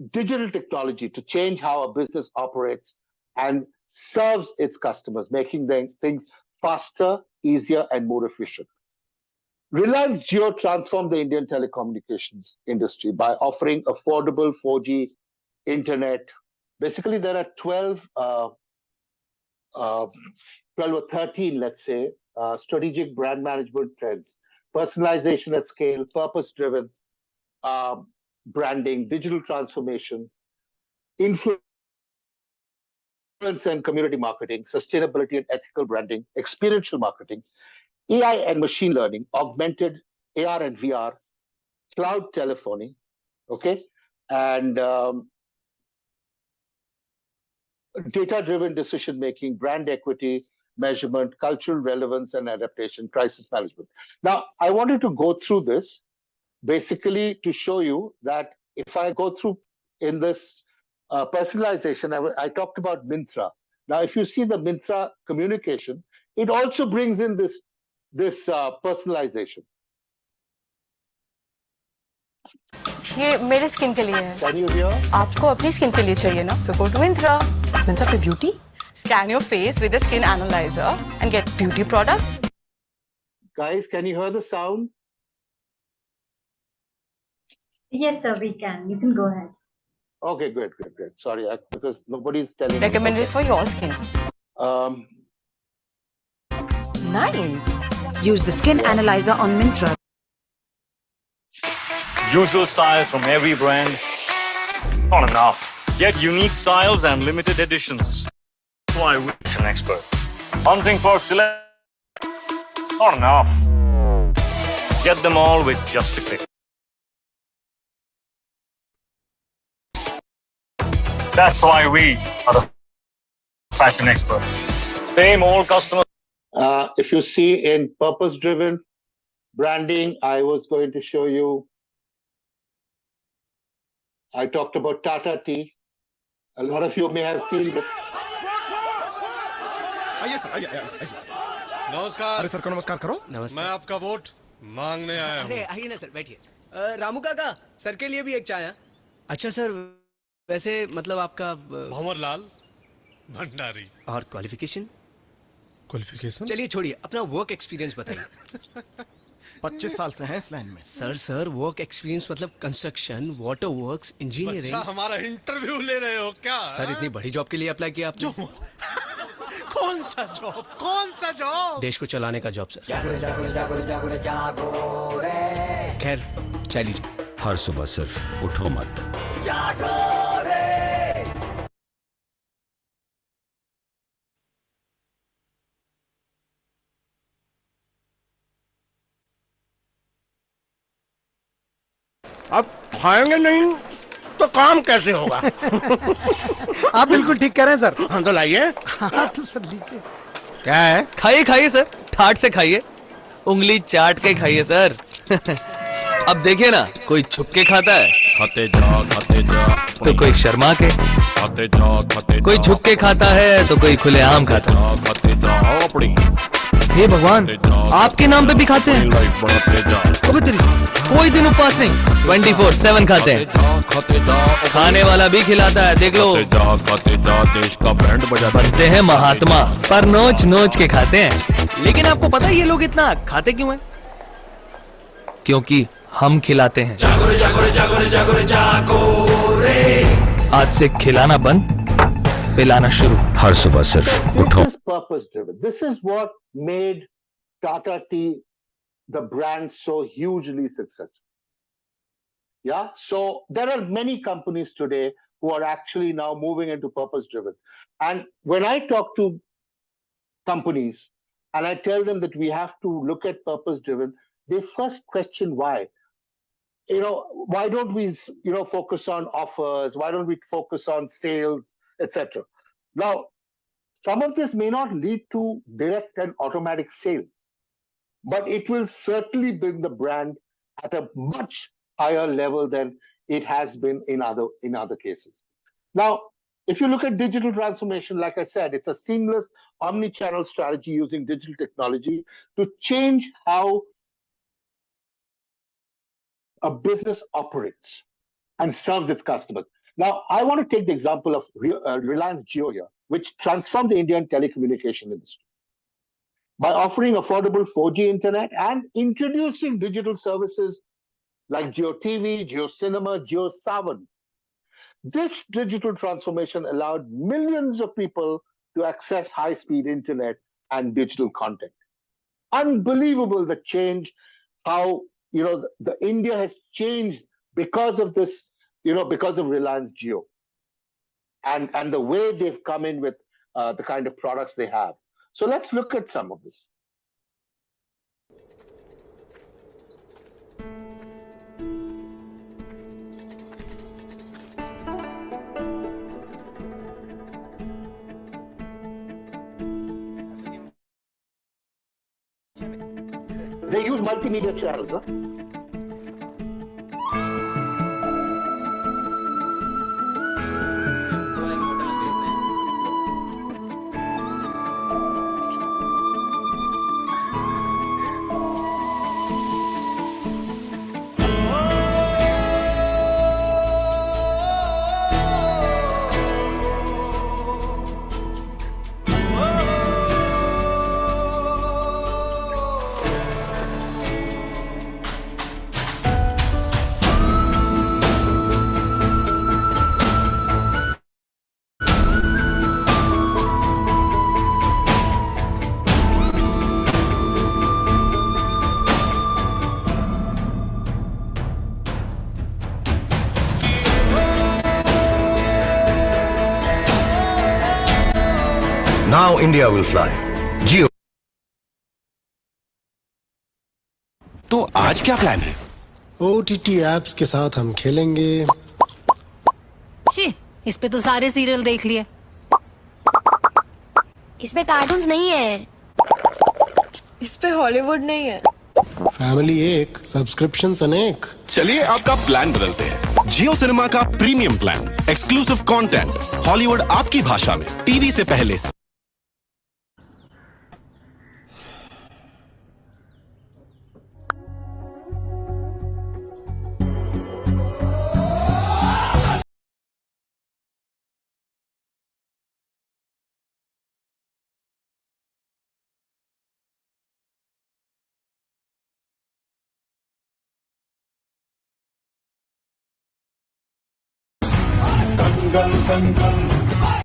Speaker 2: digital technology to change how a business operates and serves its customers, making things faster, easier, and more efficient. Reliance Jio transformed the Indian telecommunications industry by offering affordable 4G internet. Basically, there are 12 or 13, let's say, strategic brand management trends: personalization at scale, purpose driven uh, branding, digital transformation, influence and community marketing, sustainability and ethical branding, experiential marketing, AI and machine learning, augmented AR and VR, cloud telephony, okay, and data driven decision making, brand equity, measurement, cultural relevance and adaptation, crisis management. Now, I wanted to go through this basically to show you that if I go through in this personalization, I talked about Mintra. Now, if you see the Mintra communication, it also brings in this personalization.
Speaker 3: ये मेरे skin के लिए है।
Speaker 2: Can you hear?
Speaker 3: आपको अपनी skin के लिए चाहिए ना? So go to Myntra. Myntra पे beauty. Scan your face with a skin analyzer and get beauty products.
Speaker 2: Guys, can you hear the sound?
Speaker 1: Yes, sir, we can. You can go ahead.
Speaker 2: Okay, great. Sorry, because nobody's telling me.
Speaker 3: Recommended for your skin.
Speaker 2: Um,
Speaker 3: Nice.
Speaker 4: Use the skin analyzer on Myntra.
Speaker 5: Usual styles from every brand. Not enough. Get unique styles and limited editions. That's why we're an expert. Hunting for select. Not enough. Get them all with just a click. That's why we are the fashion expert. Same old customer.
Speaker 2: if you see in purpose-driven branding, I was going to show you. I talked about Tata Tea. A lot of you may have seen this.
Speaker 6: आइए sir आइए sir.
Speaker 7: नमस्कार।
Speaker 6: अरे sir को नमस्कार करो।
Speaker 7: मैं आपका vote मांगने आया हूँ।
Speaker 8: अरे आइए ना सर, बैठिए। रामू काका, सर के लिए भी एक चाय है। अच्छा सर, वैसे मतलब आपका
Speaker 7: भंवर लाल भंडारी।
Speaker 8: और क्वालिफिकेशन?
Speaker 7: क्वालिफिकेशन?
Speaker 8: चलिए छोड़िए, अपना वर्क एक्सपीरियंस बताइए।
Speaker 6: 25 साल से हैं इस लाइन में।
Speaker 8: सर वर्क एक्सपीरियंस मतलब कंस्ट्रक्शन, वाटर वर्क्स, इंजीनियरिंग।
Speaker 7: अच्छा, हमारा इंटरव्यू ले रहे हो क्या?
Speaker 8: सर इतनी बड़ी जॉब के लिए अप्लाई किया आपने?
Speaker 7: कौन सा जॉब?
Speaker 8: देश को चलाने का जॉब सर। खैर चाय लीजिए।
Speaker 9: हर सुबह सिर्फ उठो मत।
Speaker 10: अब खाएंगे नहीं तो काम कैसे होगा?
Speaker 11: आप बिल्कुल ठीक कह रहे हैं सर।
Speaker 10: हाँ तो लाइए।
Speaker 11: हाँ तो सर लीजिए।
Speaker 10: क्या है?
Speaker 11: खाइए सर, ठाट से खाइए, उंगली चाट के खाइए सर। अब देखिए ना, कोई छुप के खाता है,
Speaker 10: खाते जा
Speaker 11: तो कोई शर्मा के,
Speaker 10: खाते जा
Speaker 11: कोई झुक के खाता है तो कोई खुलेआम खाता है।
Speaker 10: खाते जा अपनी।
Speaker 11: हे भगवान, आपके नाम पे भी खाते हैं?
Speaker 10: लाइफ बढ़ाते जा।
Speaker 11: कभी तेरी कोई दिन उपवास नहीं, 24/7 खाते हैं।
Speaker 10: खाते जा
Speaker 11: खाने वाला भी खिलाता है, देख लो।
Speaker 10: खाते जा देश का बैंड बजाते
Speaker 11: बनते हैं महात्मा, पर नोच नोच के खाते हैं। लेकिन आपको पता है ये लोग इतना खाते क्यों हैं? क्योंकि हम खिलाते हैं। आज से खिलाना बंद, पिलाना शुरू।
Speaker 9: हर सुबह सिर्फ उठो।
Speaker 2: This is purpose driven. This is what made Tata Tea, the brand, so hugely successful. Yeah. So there are many companies today who are actually now moving into purpose driven. And when I talk to companies and I tell them that we have to look at purpose driven, they first question why. Why don't we, focus on offers? Why don't we focus on sales, etc.? Now, some of this may not lead to direct and automatic sales, but it will certainly bring the brand at a much higher level than it has been in other cases. Now, if you look at digital transformation, like I said, it's a seamless omni-channel strategy using digital technology to change how a business operates and serves its customers. Now, I want to take the example of Reliance Jio here, which transformed the Indian telecommunication industry. by offering affordable 4G internet and introducing digital services like Geo TV, Geo Cinema, Geo Savan. This digital transformation allowed millions of people to access high speed internet and digital content. Unbelievable the change, how the India has changed because of this, because of Reliance Jio and the way they've come in with the kind of products they have. So let's look at some of this. They use multimedia channels, huh?
Speaker 9: Now India will fly. Jio.
Speaker 6: तो आज क्या plan है?
Speaker 12: OTT apps के साथ हम खेलेंगे।
Speaker 13: इस पे तो सारे सीरियल देख लिए।
Speaker 14: इस पे कार्टून्स नहीं है।
Speaker 13: इस पे हॉलीवुड नहीं है।
Speaker 12: फैमिली एक, सब्सक्रिप्शन अनेक।
Speaker 6: चलिए आपका प्लान बदलते हैं। जियो सिनेमा का premium plan, exclusive content, Hollywood आपकी भाषा में, टीवी से पहले।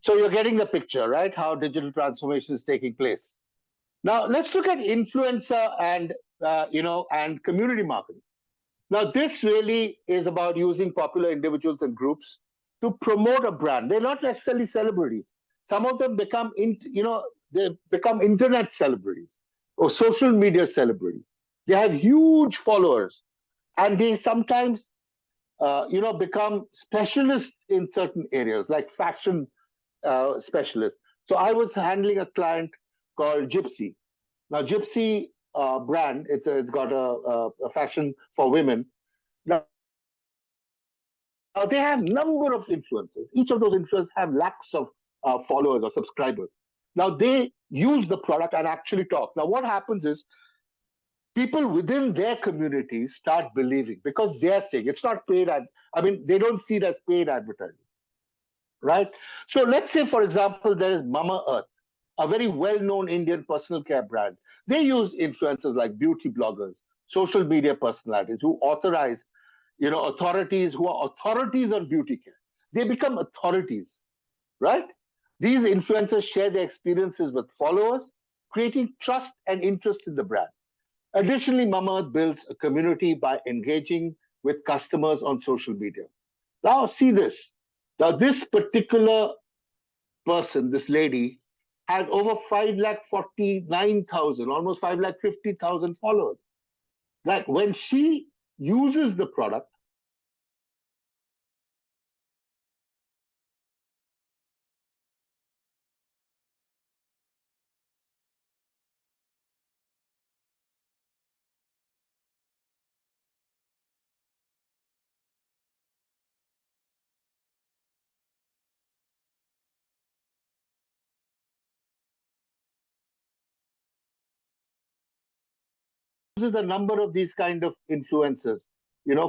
Speaker 2: So you're getting the picture, right? How digital transformation is taking place. Now let's look at influencer and and community marketing. Now this really is about using popular individuals and groups to promote a brand. They're not necessarily celebrities. Some of them become they become internet celebrities or social media celebrities. They have huge followers, and they sometimes become specialists in certain areas, like fashion specialists. So I was handling a client called Gypsy. Now, Gypsy brand, it's got a fashion for women. Now, they have number of influencers. Each of those influencers have lakhs of followers or subscribers. Now, they use the product and actually talk. Now, what happens is people within their communities start believing because they're saying it's not paid they don't see it as paid advertising, right? So let's say, for example, there is Mama Earth, a very well-known Indian personal care brand. They use influencers like beauty bloggers, social media personalities who authorize, authorities who are authorities on beauty care. They become authorities, right? These influencers share their experiences with followers, creating trust and interest in the brand. Additionally, Mama Earth builds a community by engaging with customers on social media. Now, see this. Now, this particular person, this lady, had over 549,000, almost 550,000 followers. That when she uses the product, uses a number of these kind of influencers,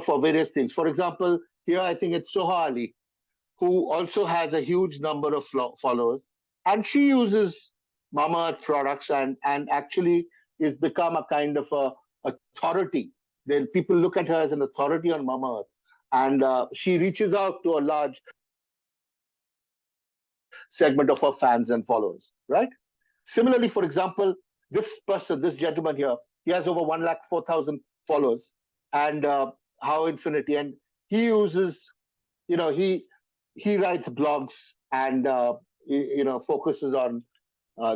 Speaker 2: for various things. For example, here I think it's Soha Ali, who also has a huge number of followers, and she uses Mama Earth products and actually is become a kind of a authority. Then people look at her as an authority on Mama Earth, and she reaches out to a large segment of her fans and followers, right? Similarly, for example, this person, this gentleman here, he has over 104,000 followers, and How Infinity, and he uses, he writes blogs and focuses on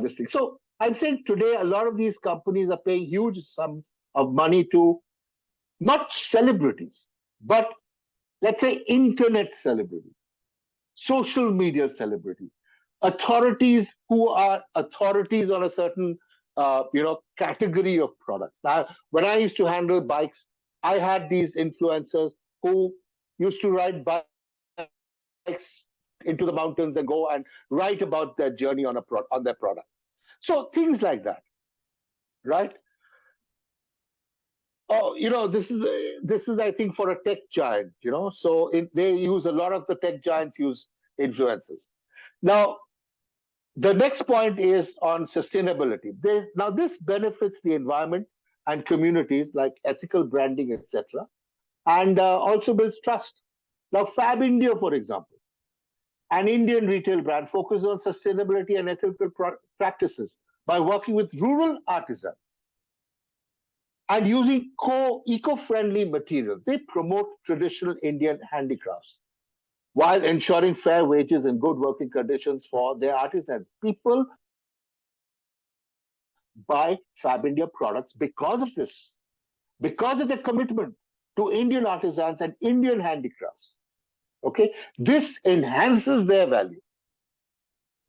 Speaker 2: this thing. So I'm saying today a lot of these companies are paying huge sums of money to not celebrities, but let's say internet celebrities, social media celebrities, authorities who are authorities on a certain category of products. Now, when I used to handle bikes, I had these influencers who used to ride bikes into the mountains and go and write about their journey on their product. So things like that, right? Oh, this is I think for a tech giant, So they use a lot of the tech giants use influencers. Now, the next point is on sustainability. Now, this benefits the environment and communities like ethical branding, etc., and also builds trust. Now, Fab India, for example, an Indian retail brand focuses on sustainability and ethical practices by working with rural artisans and using eco-friendly materials. They promote traditional Indian handicrafts while ensuring fair wages and good working conditions for their artisans. People buy Fab India products because of this, because of their commitment to Indian artisans and Indian handicrafts. Okay, this enhances their value.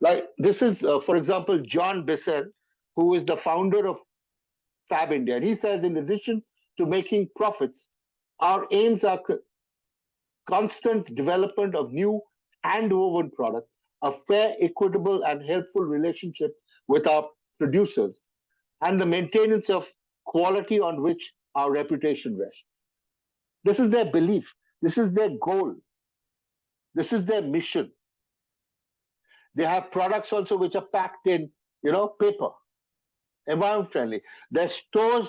Speaker 2: Like this is, for example, John Bissell, who is the founder of Fab India. And he says, in addition to making profits, our aims are constant development of new hand-woven products, a fair, equitable, and helpful relationship with our producers, and the maintenance of quality on which our reputation rests. This is their belief. This is their goal. This is their mission. They have products also which are packed in, paper, environment friendly. Their stores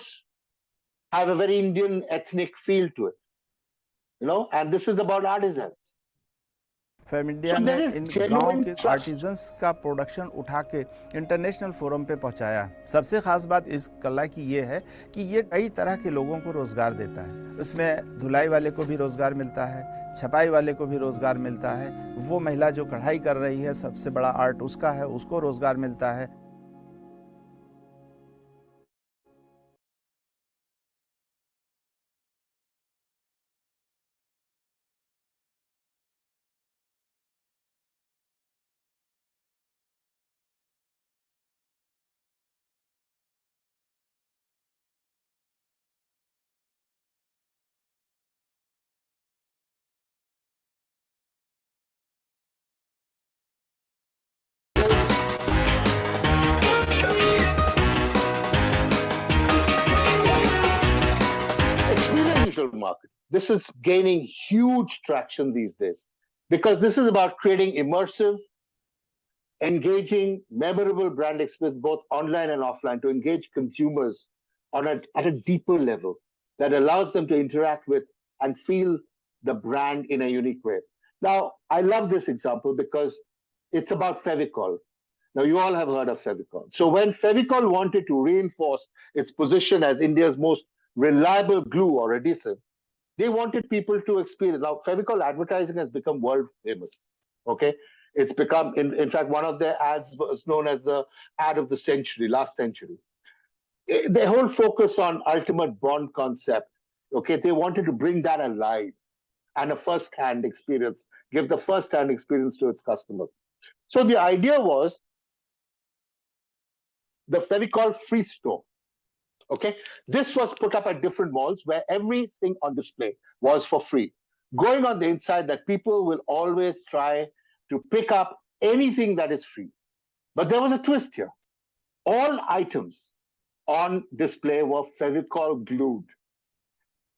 Speaker 2: have a very Indian ethnic feel to it, and this is about artisans.
Speaker 15: Fabindia ने इन गांव के artisans का production उठा के international forum पे पहुंचाया। सबसे खास बात इस कला की ये है कि ये कई तरह के लोगों को रोजगार देता है। उसमें धुलाई वाले को भी रोजगार मिलता है, छपाई वाले को भी रोजगार मिलता है, वो महिला जो कढ़ाई कर रही है सबसे बड़ा आर्ट उसका है, उसको रोजगार मिलता है।
Speaker 2: Market. This is gaining huge traction these days because this is about creating immersive, engaging, memorable brand experience both online and offline to engage consumers at a deeper level that allows them to interact with and feel the brand in a unique way. Now, I love this example because it's about Fevicol. Now, you all have heard of Fevicol. So when Fevicol wanted to reinforce its position as India's most reliable glue or adhesive, they wanted people to experience. Now, Fevicol advertising has become world famous. Okay, it's become, in fact, one of their ads was known as the ad of the century, last century. Their whole focus on ultimate bond concept. Okay, they wanted to bring that alive and a first-hand experience, give the first-hand experience to its customers. So the idea was the Fevicol Free Store. Okay, this was put up at different malls where everything on display was for free. Going on the inside that people will always try to pick up anything that is free. But there was a twist here. All items on display were Fevicol glued.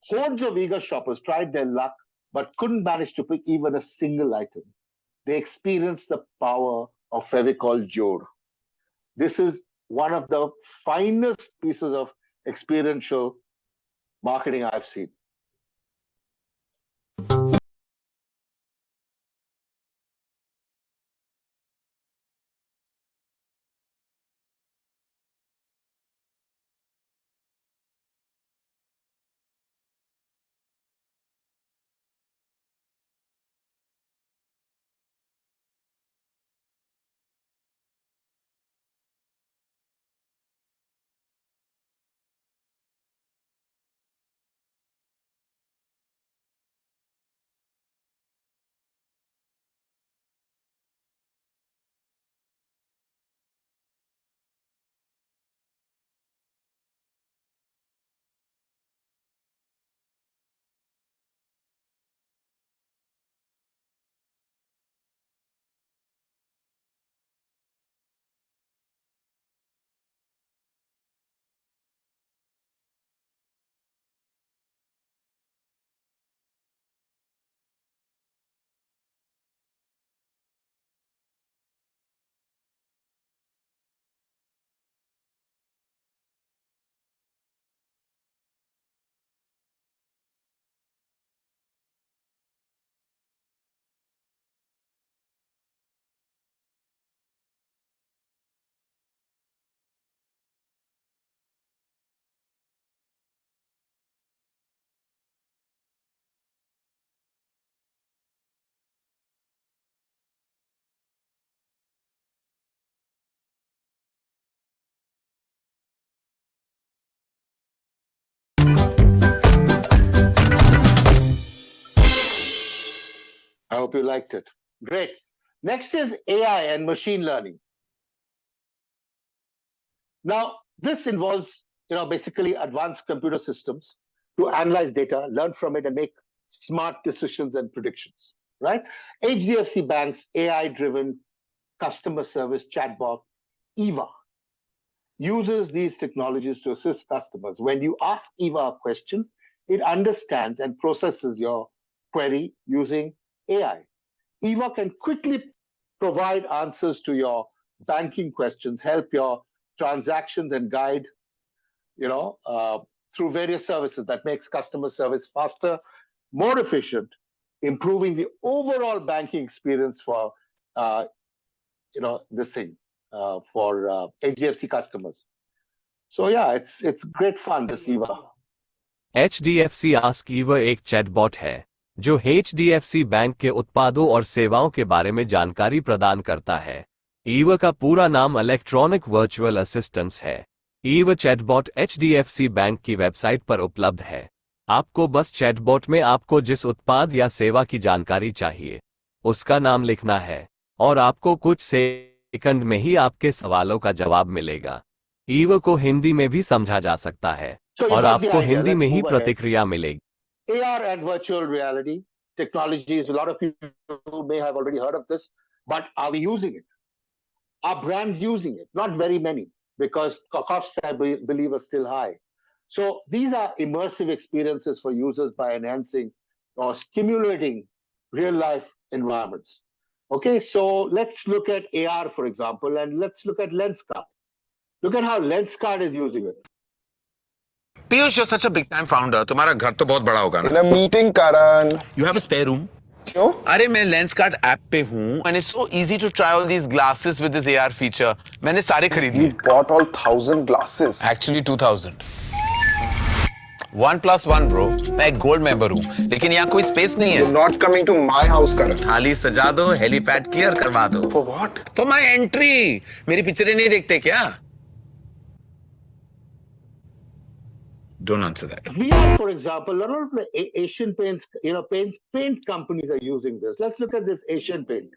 Speaker 2: Hordes of eager shoppers tried their luck but couldn't manage to pick even a single item. They experienced the power of Fevicol Jod. this is one of the finest pieces of experiential marketing I've seen. I hope you liked it. Great. Next is AI and machine learning. Now, this involves, basically advanced computer systems to analyze data, learn from it, and make smart decisions and predictions, right? HDFC Bank's AI-driven customer service chatbot, Eva, uses these technologies to assist customers. When you ask Eva a question, it understands and processes your query using AI. Eva can quickly provide answers to your banking questions, help your transactions, and guide, through various services that makes customer service faster, more efficient, improving the overall banking experience for, for HDFC customers. So yeah, it's great fun, this Eva.
Speaker 11: HDFC Ask Eva एक chatbot है जो HDFC bank के उत्पादों और सेवाओं के बारे में जानकारी प्रदान करता है। ईवा का पूरा नाम इलेक्ट्रॉनिक वर्चुअल असिस्टेंस है। ईवा चैटबॉट HDFC बैंक की वेबसाइट पर उपलब्ध है। आपको बस चैटबॉट में आपको जिस उत्पाद या सेवा की जानकारी चाहिए उसका नाम लिखना है और आपको कुछ सेकंड में ही आपके सवालों का जवाब मिलेगा। ईवा को हिंदी में भी समझा जा सकता है और आपको हिंदी में ही प्रतिक्रिया मिलेगी।
Speaker 2: AR and virtual reality technologies, a lot of people may have already heard of this, but are we using it? Are brands using it? Not very many, because costs, I believe, are still high. So these are immersive experiences for users by enhancing or stimulating real-life environments. Okay, so let's look at AR, for example, and let's look at Lenskart. Look at how Lenskart is using it.
Speaker 16: Piyush, you're such a big time founder. तुम्हारा घर तो बहुत बड़ा होगा ना?
Speaker 17: In a meeting, Karan.
Speaker 16: You have a spare room?
Speaker 17: क्यों?
Speaker 16: अरे मैं Lenskart ऐप पे हूँ and it's so easy to try all these glasses with this AR feature. मैंने सारे खरीद लिए.
Speaker 17: You bought all 1,000 glasses.
Speaker 16: Actually 2,000. 1+1 bro. मैं एक गोल्ड मेंबर हूँ, लेकिन यहाँ कोई स्पेस नहीं है.
Speaker 17: You're not coming to my house, Karan.
Speaker 16: थाली सजा दो, हेलीपैड क्लियर करवा दो.
Speaker 17: For what?
Speaker 16: For my entry. मेरी पिक्चरें नहीं देखते क्या? Don't answer that.
Speaker 2: VR, for example, a lot of the Asian paints, paint companies are using this. Let's look at this Asian paint.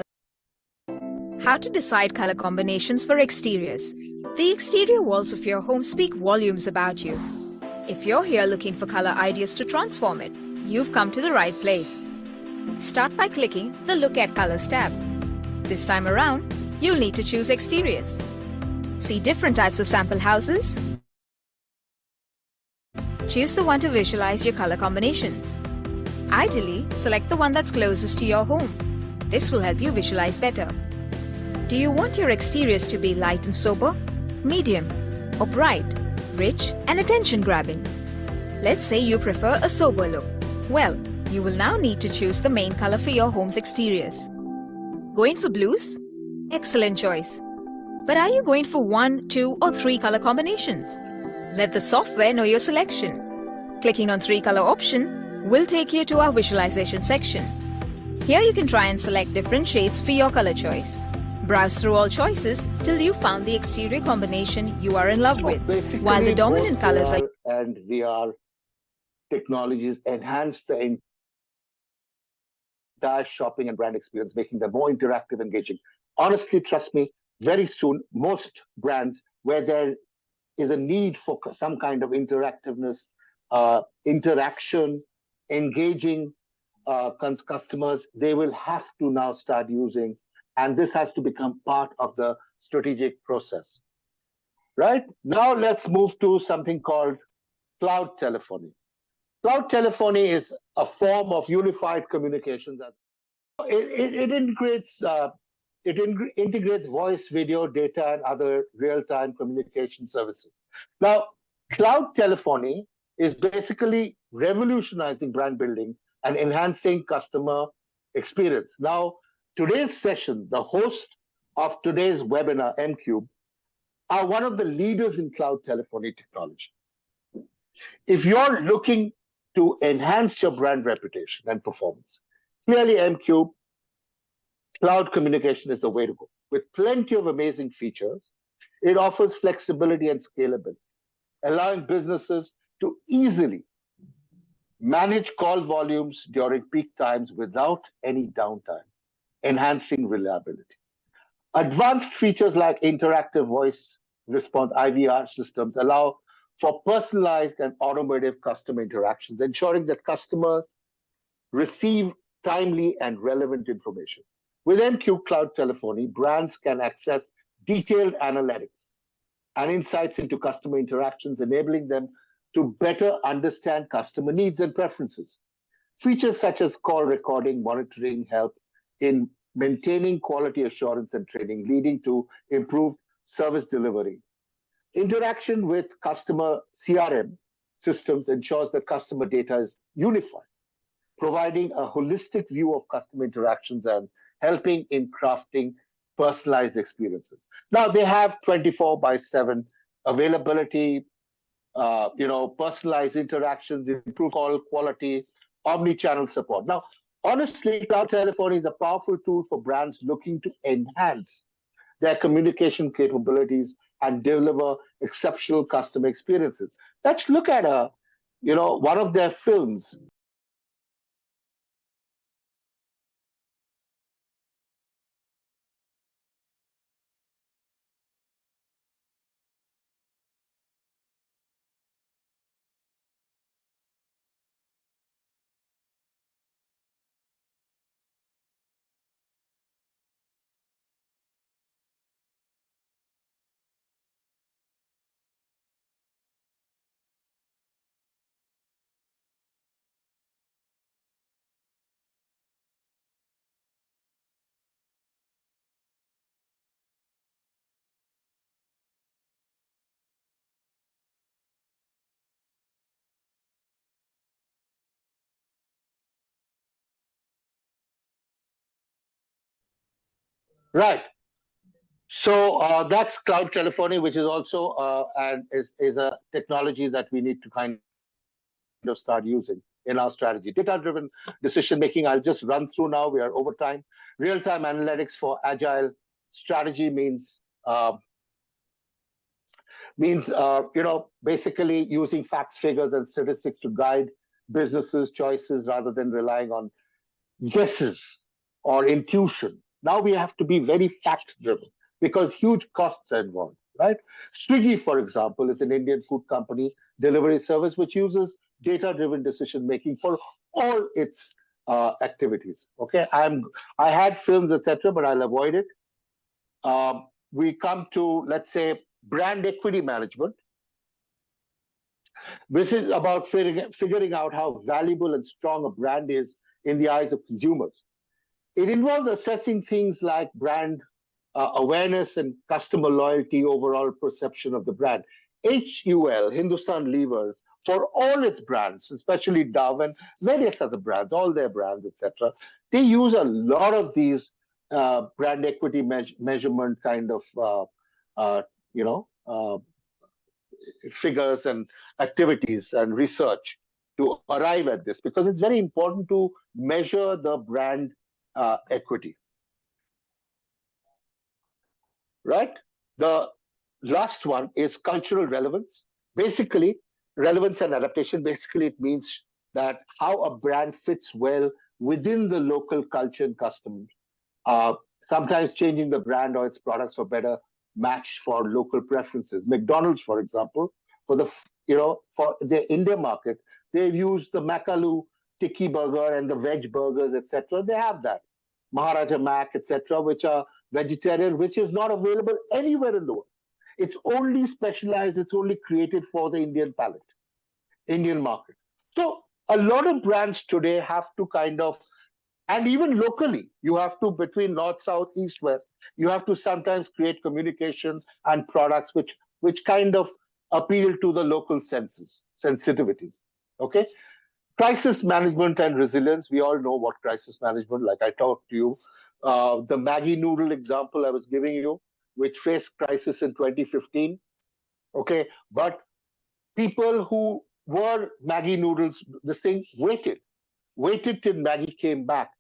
Speaker 18: How to decide color combinations for exteriors. The exterior walls of your home speak volumes about you. If you're here looking for color ideas to transform it, you've come to the right place. Start by clicking the Look at Colors tab. This time around, you'll need to choose exteriors. See different types of sample houses. Choose the one to visualize your color combinations. Ideally, select the one that's closest to your home. This will help you visualize better. Do you want your exteriors to be light and sober medium, or bright, rich, and attention-grabbing. Let's say you prefer a sober look. Well, you will now need to choose the main color for your home's exteriors. Going for blues? Excellent choice. But are you going for 1, 2, or 3 color combinations? Let the software know your selection. Clicking on 3 color option will take you to our visualization section. Here you can try and select different shades for your color choice. Browse through all choices till you found the exterior combination you are in love with, while the dominant colors are...
Speaker 2: And VR technologies enhance the entire shopping and brand experience, making them more interactive, engaging. Honestly, trust me, very soon, most brands where there is a need for some kind of interactiveness, interaction, engaging customers, they will have to now start using, and this has to become part of the strategic process. Right? Now let's move to something called cloud telephony. Cloud telephony is a form of unified communication that it integrates voice, video, data, and other real-time communication services. Now, cloud telephony is basically revolutionizing brand building and enhancing customer experience. Now, today's session, the host of today's webinar, MCUBE, are one of the leaders in cloud telephony technology. If you're looking to enhance your brand reputation and performance, clearly MCUBE cloud communication is the way to go. With plenty of amazing features, it offers flexibility and scalability, allowing businesses to easily manage call volumes during peak times without any downtime, enhancing reliability. Advanced features like interactive voice response IVR systems allow for personalized and automated customer interactions, ensuring that customers receive timely and relevant information. With MCUBE Cloud Telephony, brands can access detailed analytics and insights into customer interactions, enabling them to better understand customer needs and preferences. Features such as call recording, monitoring help in maintaining quality assurance and training, leading to improved service delivery. Interaction with customer CRM systems ensures that customer data is unified, providing a holistic view of customer interactions and helping in crafting personalized experiences. Now they have 24/7 availability, personalized interactions, improved call quality, omni-channel support. Now, honestly, cloud telephony is a powerful tool for brands looking to enhance their communication capabilities and deliver exceptional customer experiences. Let's look at one of their films. Right. So that's cloud telephony, which is also and is a technology that we need to kind of start using in our strategy. Data-driven decision-making, I'll just run through now. We are over time. Real-time analytics for agile strategy means basically using facts, figures, and statistics to guide businesses' choices rather than relying on guesses or intuition. Now we have to be very fact-driven because huge costs are involved, right? Swiggy, for example, is an Indian food company delivery service which uses data-driven decision-making for all its activities. Okay, I had films, etc., but I'll avoid it. We come to, let's say, brand equity management. This is about figuring out how valuable and strong a brand is in the eyes of consumers. It involves assessing things like brand awareness and customer loyalty, overall perception of the brand. HUL, Hindustan Levers, for all its brands, especially Dove and various other brands, all their brands, etc., they use a lot of these brand equity measurement kind of, you know, figures and activities and research to arrive at this, because it's very important to measure the brand equity. Right? The last one is cultural relevance. Basically, relevance and adaptation, basically it means that how a brand fits well within the local culture and customs. Sometimes changing the brand or its products for better match for local preferences. McDonald's, for example, for the for the India market, they've used the Makalu Tikki burger and the veg burgers, etc. They have that. Maharaja Mac, etc., which are vegetarian, which is not available anywhere in the world. It's only specialized, it's only created for the Indian palate, Indian market. So a lot of brands today have to kind of, and even locally, you have to, between north, south, east, west, you have to sometimes create communication and products which kind of appeal to the local sensitivities. Okay? Crisis management and resilience. We all know what crisis management, like I talked to you. The Maggie noodle example I was giving you, which faced crisis in 2015. Okay, but people who were Maggie noodles, this thing waited till Maggie came back,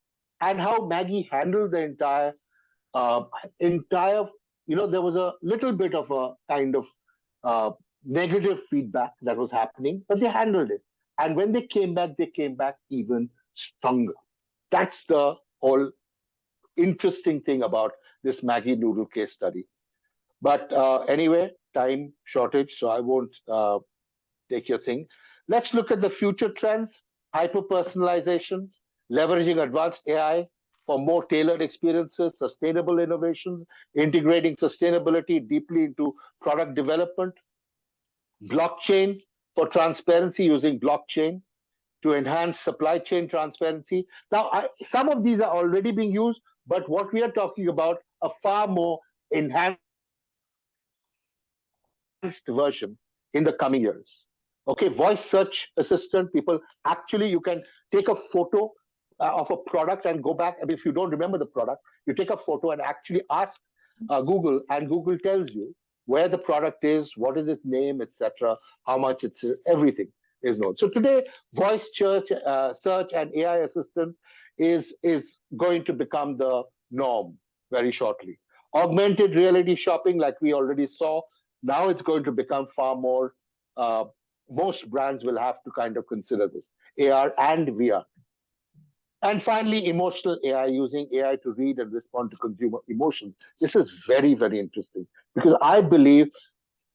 Speaker 2: and how Maggie handled the entire. There was a little bit of a kind of negative feedback that was happening, but they handled it. And when they came back even stronger. That's the whole interesting thing about this Maggie noodle case study. But anyway, time shortage, so I won't take your thing. Let's look at the future trends: hyper-personalization, leveraging advanced AI for more tailored experiences, sustainable innovations, integrating sustainability deeply into product development, blockchain for transparency, using blockchain to enhance supply chain transparency. Now, some of these are already being used, but what we are talking about, a far more enhanced version in the coming years. Okay, voice search assistant, people, actually you can take a photo of a product and go back, and if you don't remember the product, you take a photo and actually ask Google, and Google tells you where the product is, what is its name, etc., how much it's, everything is known. So today, voice search and AI assistant is going to become the norm very shortly. Augmented reality shopping, like we already saw, now it's going to become far more. Most brands will have to kind of consider this, AR and VR. And finally, emotional AI, using AI to read and respond to consumer emotions. This is very, very interesting, because I believe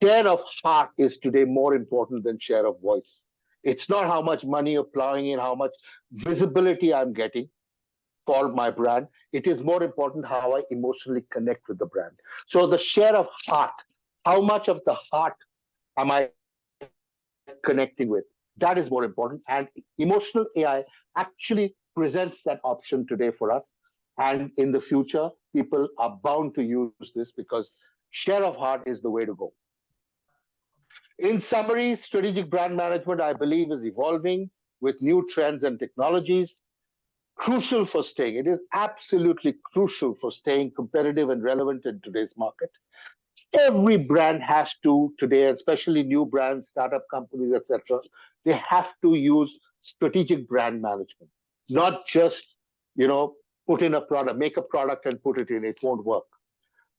Speaker 2: share of heart is today more important than share of voice. It's not how much money you're plowing in, how much visibility I'm getting for my brand. It is more important how I emotionally connect with the brand. So the share of heart, how much of the heart am I connecting with? That is more important. And emotional AI actually presents that option today for us. And in the future, people are bound to use this, because share of heart is the way to go. In summary, strategic brand management, I believe, is evolving with new trends and technologies. Crucial for staying. It is absolutely crucial for staying competitive and relevant in today's market. Every brand has to today, especially new brands, startup companies, etc., they have to use strategic brand management, not just, put in a product, make a product and put it in. It won't work.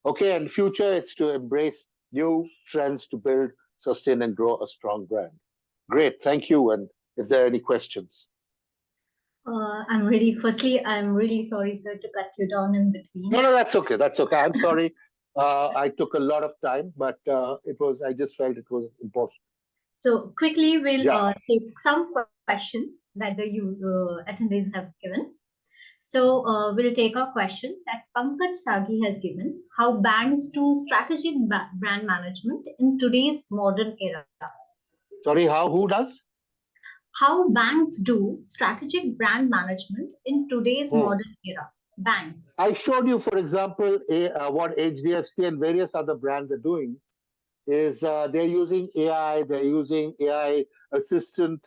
Speaker 2: Okay, and future, it's to embrace new trends to build, sustain, and grow a strong brand. Great, thank you. And if there are any questions.
Speaker 1: I'm really sorry, sir, to cut you down in between.
Speaker 2: No, that's okay. That's okay. I'm sorry. I took a lot of time, but I just felt it was important.
Speaker 1: So quickly, we'll take some questions that the attendees have given. So we'll take a question that Pankaj Sagi has given: how banks do strategic brand management in today's modern era.
Speaker 2: Sorry, who does?
Speaker 1: How banks do strategic brand management in today's modern era. banks?
Speaker 2: I showed you, for example, what HDFC and various other brands are doing is they're using AI, they're using AI assistant,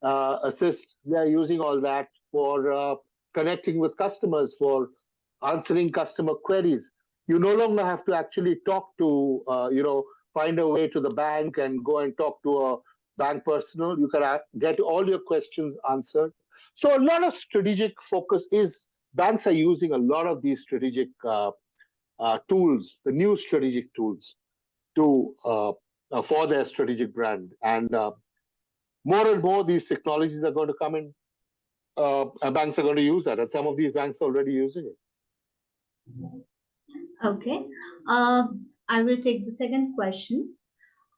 Speaker 2: assist, they're using all that for connecting with customers, for answering customer queries. You no longer have to actually talk to, find a way to the bank and go and talk to a bank personnel. You can get all your questions answered. So a lot of strategic focus is banks are using a lot of these strategic tools, the new strategic tools to for their strategic brand. And more and more these technologies are going to come in. Banks are going to use that, and some of these banks are already using it.
Speaker 1: Okay. I will take the second question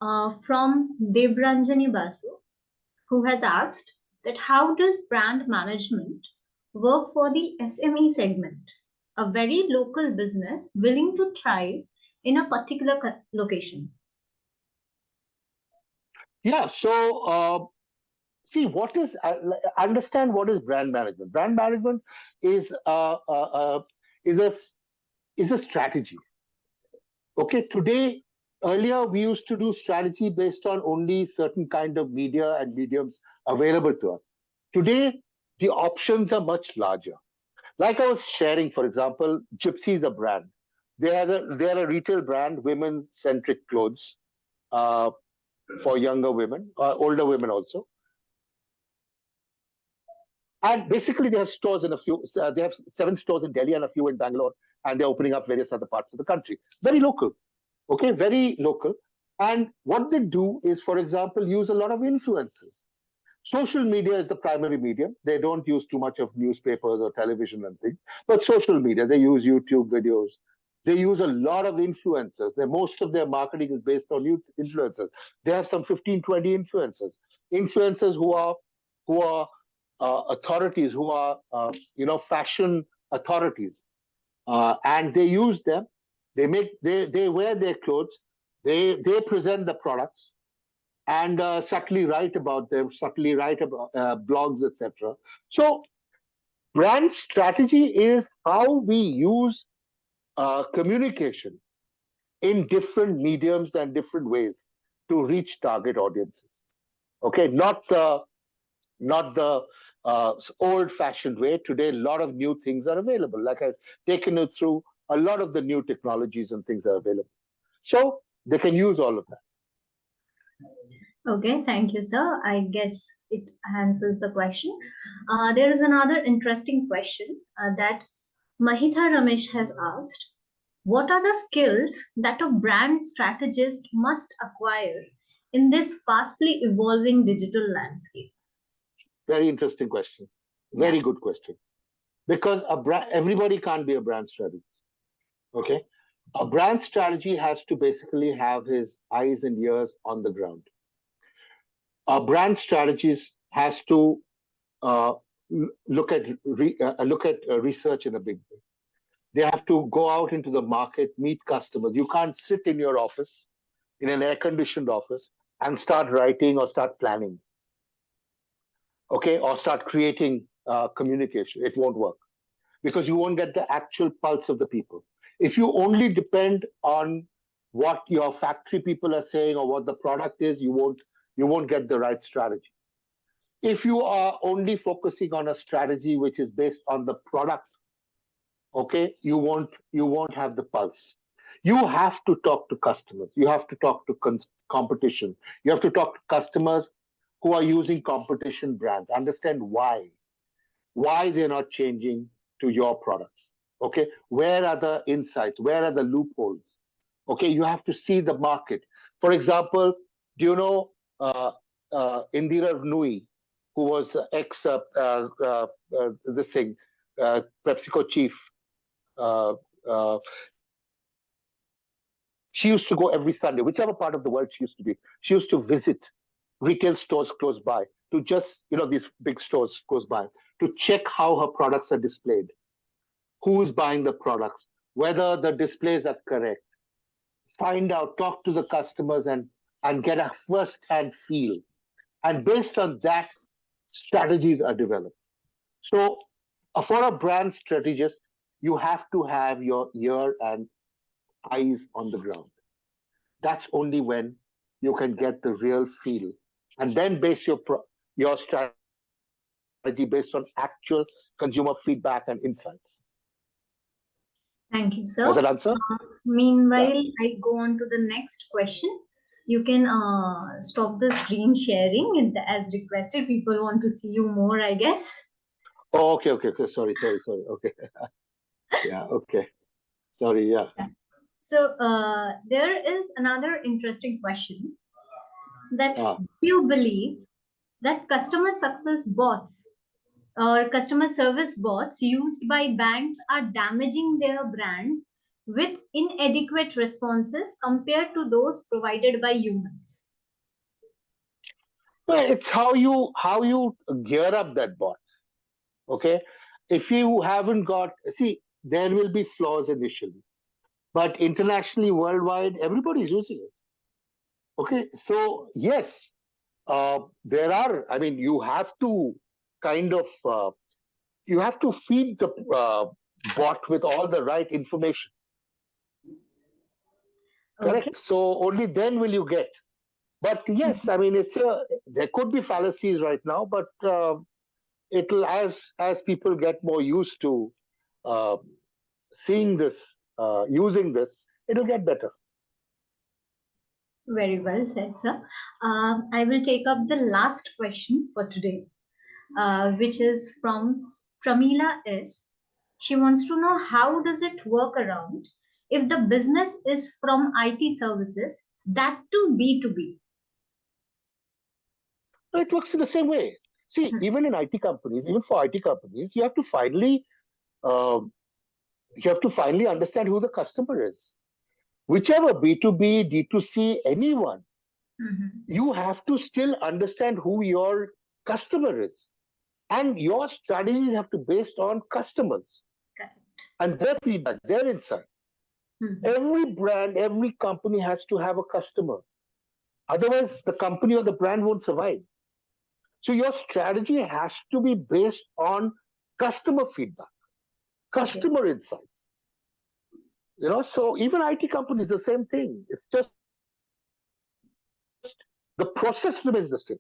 Speaker 1: from Debranjani Basu, who has asked that how does brand management work for the SME segment, a very local business willing to thrive in a particular location?
Speaker 2: Yeah. So see, understand what is brand management. Brand management is is a is a strategy. Okay. Today, earlier we used to do strategy based on only certain kind of media and mediums available to us. Today, the options are much larger. Like I was sharing, for example, Gypsy is a brand. They are a retail brand, women-centric clothes for younger women, older women also. And basically, they have stores in a few. They have 7 stores in Delhi and a few in Bangalore, and they're opening up various other parts of the country. Very local, okay, very local. And what they do is, for example, use a lot of influencers. Social media is the primary medium. They don't use too much of newspapers or television and things, but social media, they use YouTube videos. They use a lot of influencers. Most of their marketing is based on youth influencers. They have some 15, 20 influencers. Influencers who are authorities, who are fashion authorities, and they use them. They wear their clothes. They present the products and subtly write about them, subtly write about blogs, etc. So, brand strategy is how we use communication in different mediums and different ways to reach target audiences. Okay, not the old-fashioned way. Today, a lot of new things are available. Like I've taken it through, a lot of the new technologies and things are available. So they can use all of that.
Speaker 1: Okay, thank you, sir. I guess it answers the question. There is another interesting question that Mahitha Ramesh has asked. What are the skills that a brand strategist must acquire in this fastly evolving digital landscape?
Speaker 2: Very interesting question. Very good question. Because everybody can't be a brand strategist. Okay, a brand strategy has to basically have his eyes and ears on the ground. A brand strategist has to uh, look at research in a big way. They have to go out into the market, meet customers. You can't sit in your office, in an air-conditioned office, and start writing or start planning. Okay, or start creating communication. It won't work because you won't get the actual pulse of the people. If you only depend on what your factory people are saying or what the product is, you won't get the right strategy. If you are only focusing on a strategy which is based on the product, okay, you won't have the pulse. You have to talk to customers. You have to talk to competition. You have to talk to customers who are using competition brands. Understand why they're not changing to your products. Okay, where are the insights? Where are the loopholes? Okay, you have to see the market. For example, do you know Indira Nui, who was ex this thing, PepsiCo chief? Uh, uh, she used to go every Sunday, whichever part of the world she used to be. She used to visit retail stores close by to just, these big stores close by to check how her products are displayed, who's buying the products, whether the displays are correct. Find out, talk to the customers and get a first-hand feel. And based on that, strategies are developed. So for a brand strategist, you have to have your ear and eyes on the ground. That's only when you can get the real feel, and then base your strategy based on actual consumer feedback and insights.
Speaker 1: Thank you,
Speaker 2: Does
Speaker 1: sir.
Speaker 2: that answer?
Speaker 1: Meanwhile, I go on to the next question. You can stop the screen sharing as requested. People want to see you more, I guess.
Speaker 2: Oh, okay. Sorry. Okay. Yeah. Okay. Sorry. Yeah.
Speaker 1: So there is another interesting question that
Speaker 2: Ah.
Speaker 1: do you believe that customer success bots or customer service bots used by banks are damaging their brands with inadequate responses compared to those provided by humans?
Speaker 2: Well, it's how you gear up that bot. Okay. If you haven't got, see, there will be flaws initially, but internationally, worldwide, everybody's using it. Okay. So yes, there are. I mean, you have to kind of you have to feed the bot with all the right information. Correct.
Speaker 1: Okay.
Speaker 2: So only then will you get. But yes, I mean, there could be fallacies right now, but it'll as people get more used to uh, seeing this, using this, it'll get better.
Speaker 1: Very well said, sir. I will take up the last question for today, which is from Pramila S. She wants to know how does it work around if the business is from IT services, that to B2B?
Speaker 2: It works in the same way. See, even in IT companies, even for IT companies, uh, you have to finally understand who the customer is. Whichever B2B, D2C, anyone, you have to still understand who your customer is. And your strategies have to be based on customers and their feedback, their insights. Every brand, every company has to have a customer. Otherwise, the company or the brand won't survive. So your strategy has to be based on customer feedback, customer insights. So even IT companies, the same thing. It's just the process remains the same.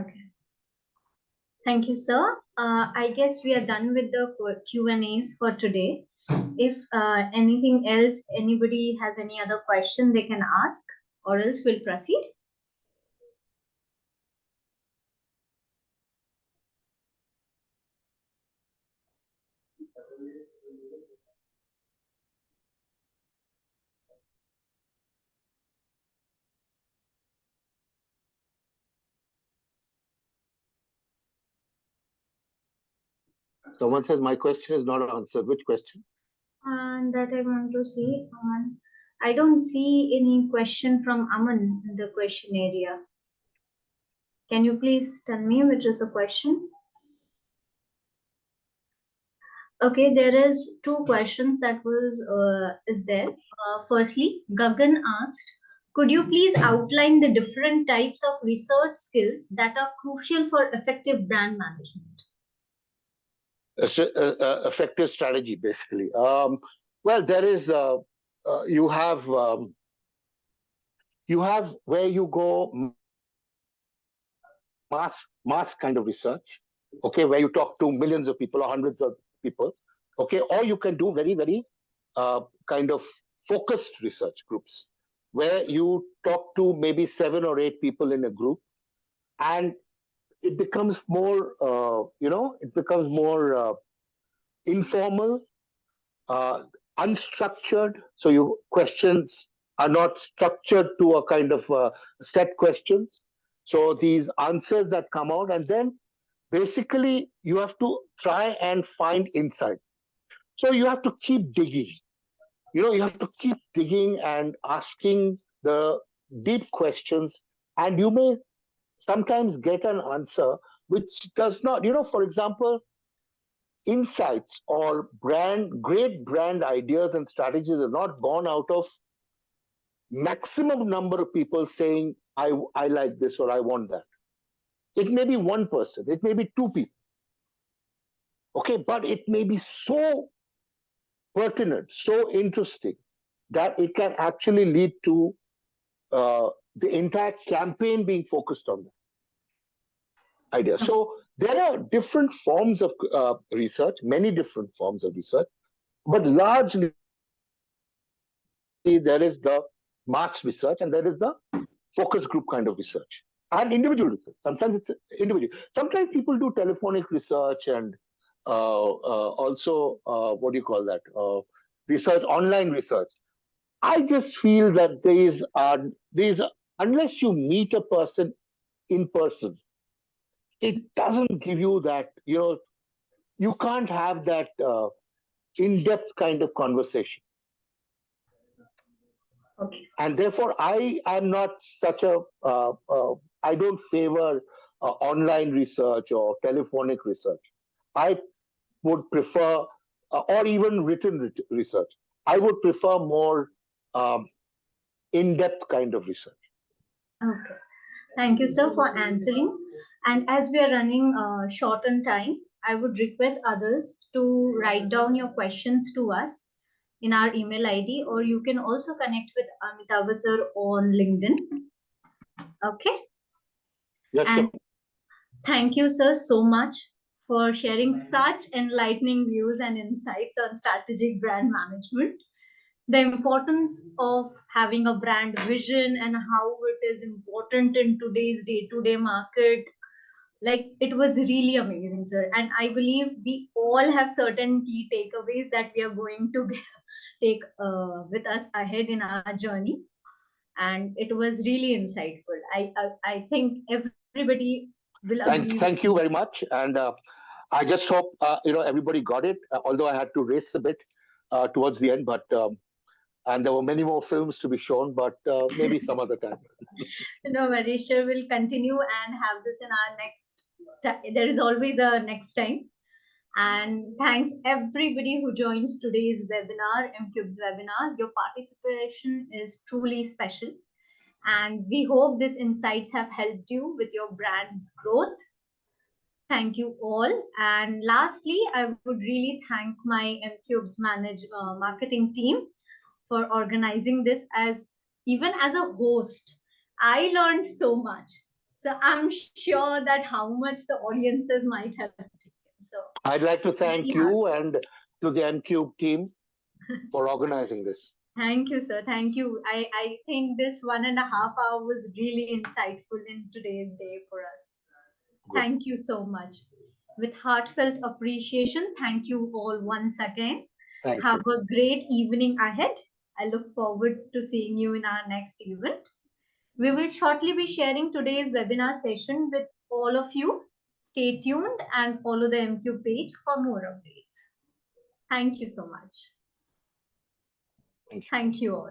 Speaker 1: Okay. Thank you, sir. I guess we are done with the Q&As for today. If anything else, anybody has any other question, they can ask, or else we'll proceed.
Speaker 2: Someone says my question is not answered. Which question?
Speaker 1: And that I want to see. I don't see any question from Aman in the question area. Can you please tell me which is the question? Okay, there is two questions that is there. Firstly, Gagan asked, could you please outline the different types of research skills that are crucial for effective brand management?
Speaker 2: Effective strategy, basically. Well, there is you have where you go mass kind of research, okay, where you talk to millions of people or hundreds of people, okay, or you can do very, very kind of focused research groups where you talk to maybe 7 or 8 people in a group, and it becomes more, informal, unstructured. So your questions are not structured to a kind of set questions. So these answers that come out, and then basically you have to try and find insight. So you have to keep digging. You have to keep digging and asking the deep questions, and you may sometimes get an answer which does not, for example, insights or great brand ideas and strategies are not born out of maximum number of people saying, I like this or I want that. It may be one person, it may be 2 people. Okay, but it may be so pertinent, so interesting that it can actually lead to the entire campaign being focused on that idea. So there are different forms of research, many different forms of research, but largely there is the mass research and there is the focus group kind of research and individual research. Sometimes it's individual. Sometimes people do telephonic research and also what do you call that? Research, online research. I just feel that these unless you meet a person in person, it doesn't give you that, you can't have that in-depth kind of conversation.
Speaker 1: Okay.
Speaker 2: And therefore, I am not such a, I don't favor online research or telephonic research. I would prefer, or even written research. I would prefer more in-depth kind of research.
Speaker 1: Okay. Thank you, sir, for answering. And as we are running short on time, I would request others to write down your questions to us in our email ID, or you can also connect with Amitava sir on LinkedIn. Okay.
Speaker 2: Yes,
Speaker 1: and thank you, sir, so much for sharing such enlightening views and insights on strategic brand management, the importance of having a brand vision and how it is important in today's day-to-day market. Like, it was really amazing, sir, and I believe we all have certain key takeaways that we are going to take with us ahead in our journey, and it was really insightful. I think everybody will agree.
Speaker 2: thank you very much. And I just hope, everybody got it, although I had to race a bit towards the end, but and there were many more films to be shown, but maybe some other time.
Speaker 1: No worries, sure, we'll continue and have this in our next. There is always a next time. And thanks everybody who joins today's webinar, MCUBE's webinar. Your participation is truly special. And we hope these insights have helped you with your brand's growth. Thank you all. And lastly, I would really thank my MCUBE's marketing team for organizing this. As even as a host, I learned so much. So I'm sure that how much the audiences might have taken. So
Speaker 2: I'd like to thank you and to the MCube team for organizing this.
Speaker 1: Thank you, sir. Thank you. I think this 1.5 hours was really insightful in today's day for us.
Speaker 2: Good.
Speaker 1: Thank you so much. With heartfelt appreciation, thank you all once again. Have a great evening ahead. I look forward to seeing you in our next event. We will shortly be sharing today's webinar session with all of you. Stay tuned and follow the MQ page for more updates. Thank you so much.
Speaker 2: Thank you.
Speaker 1: Thank you all.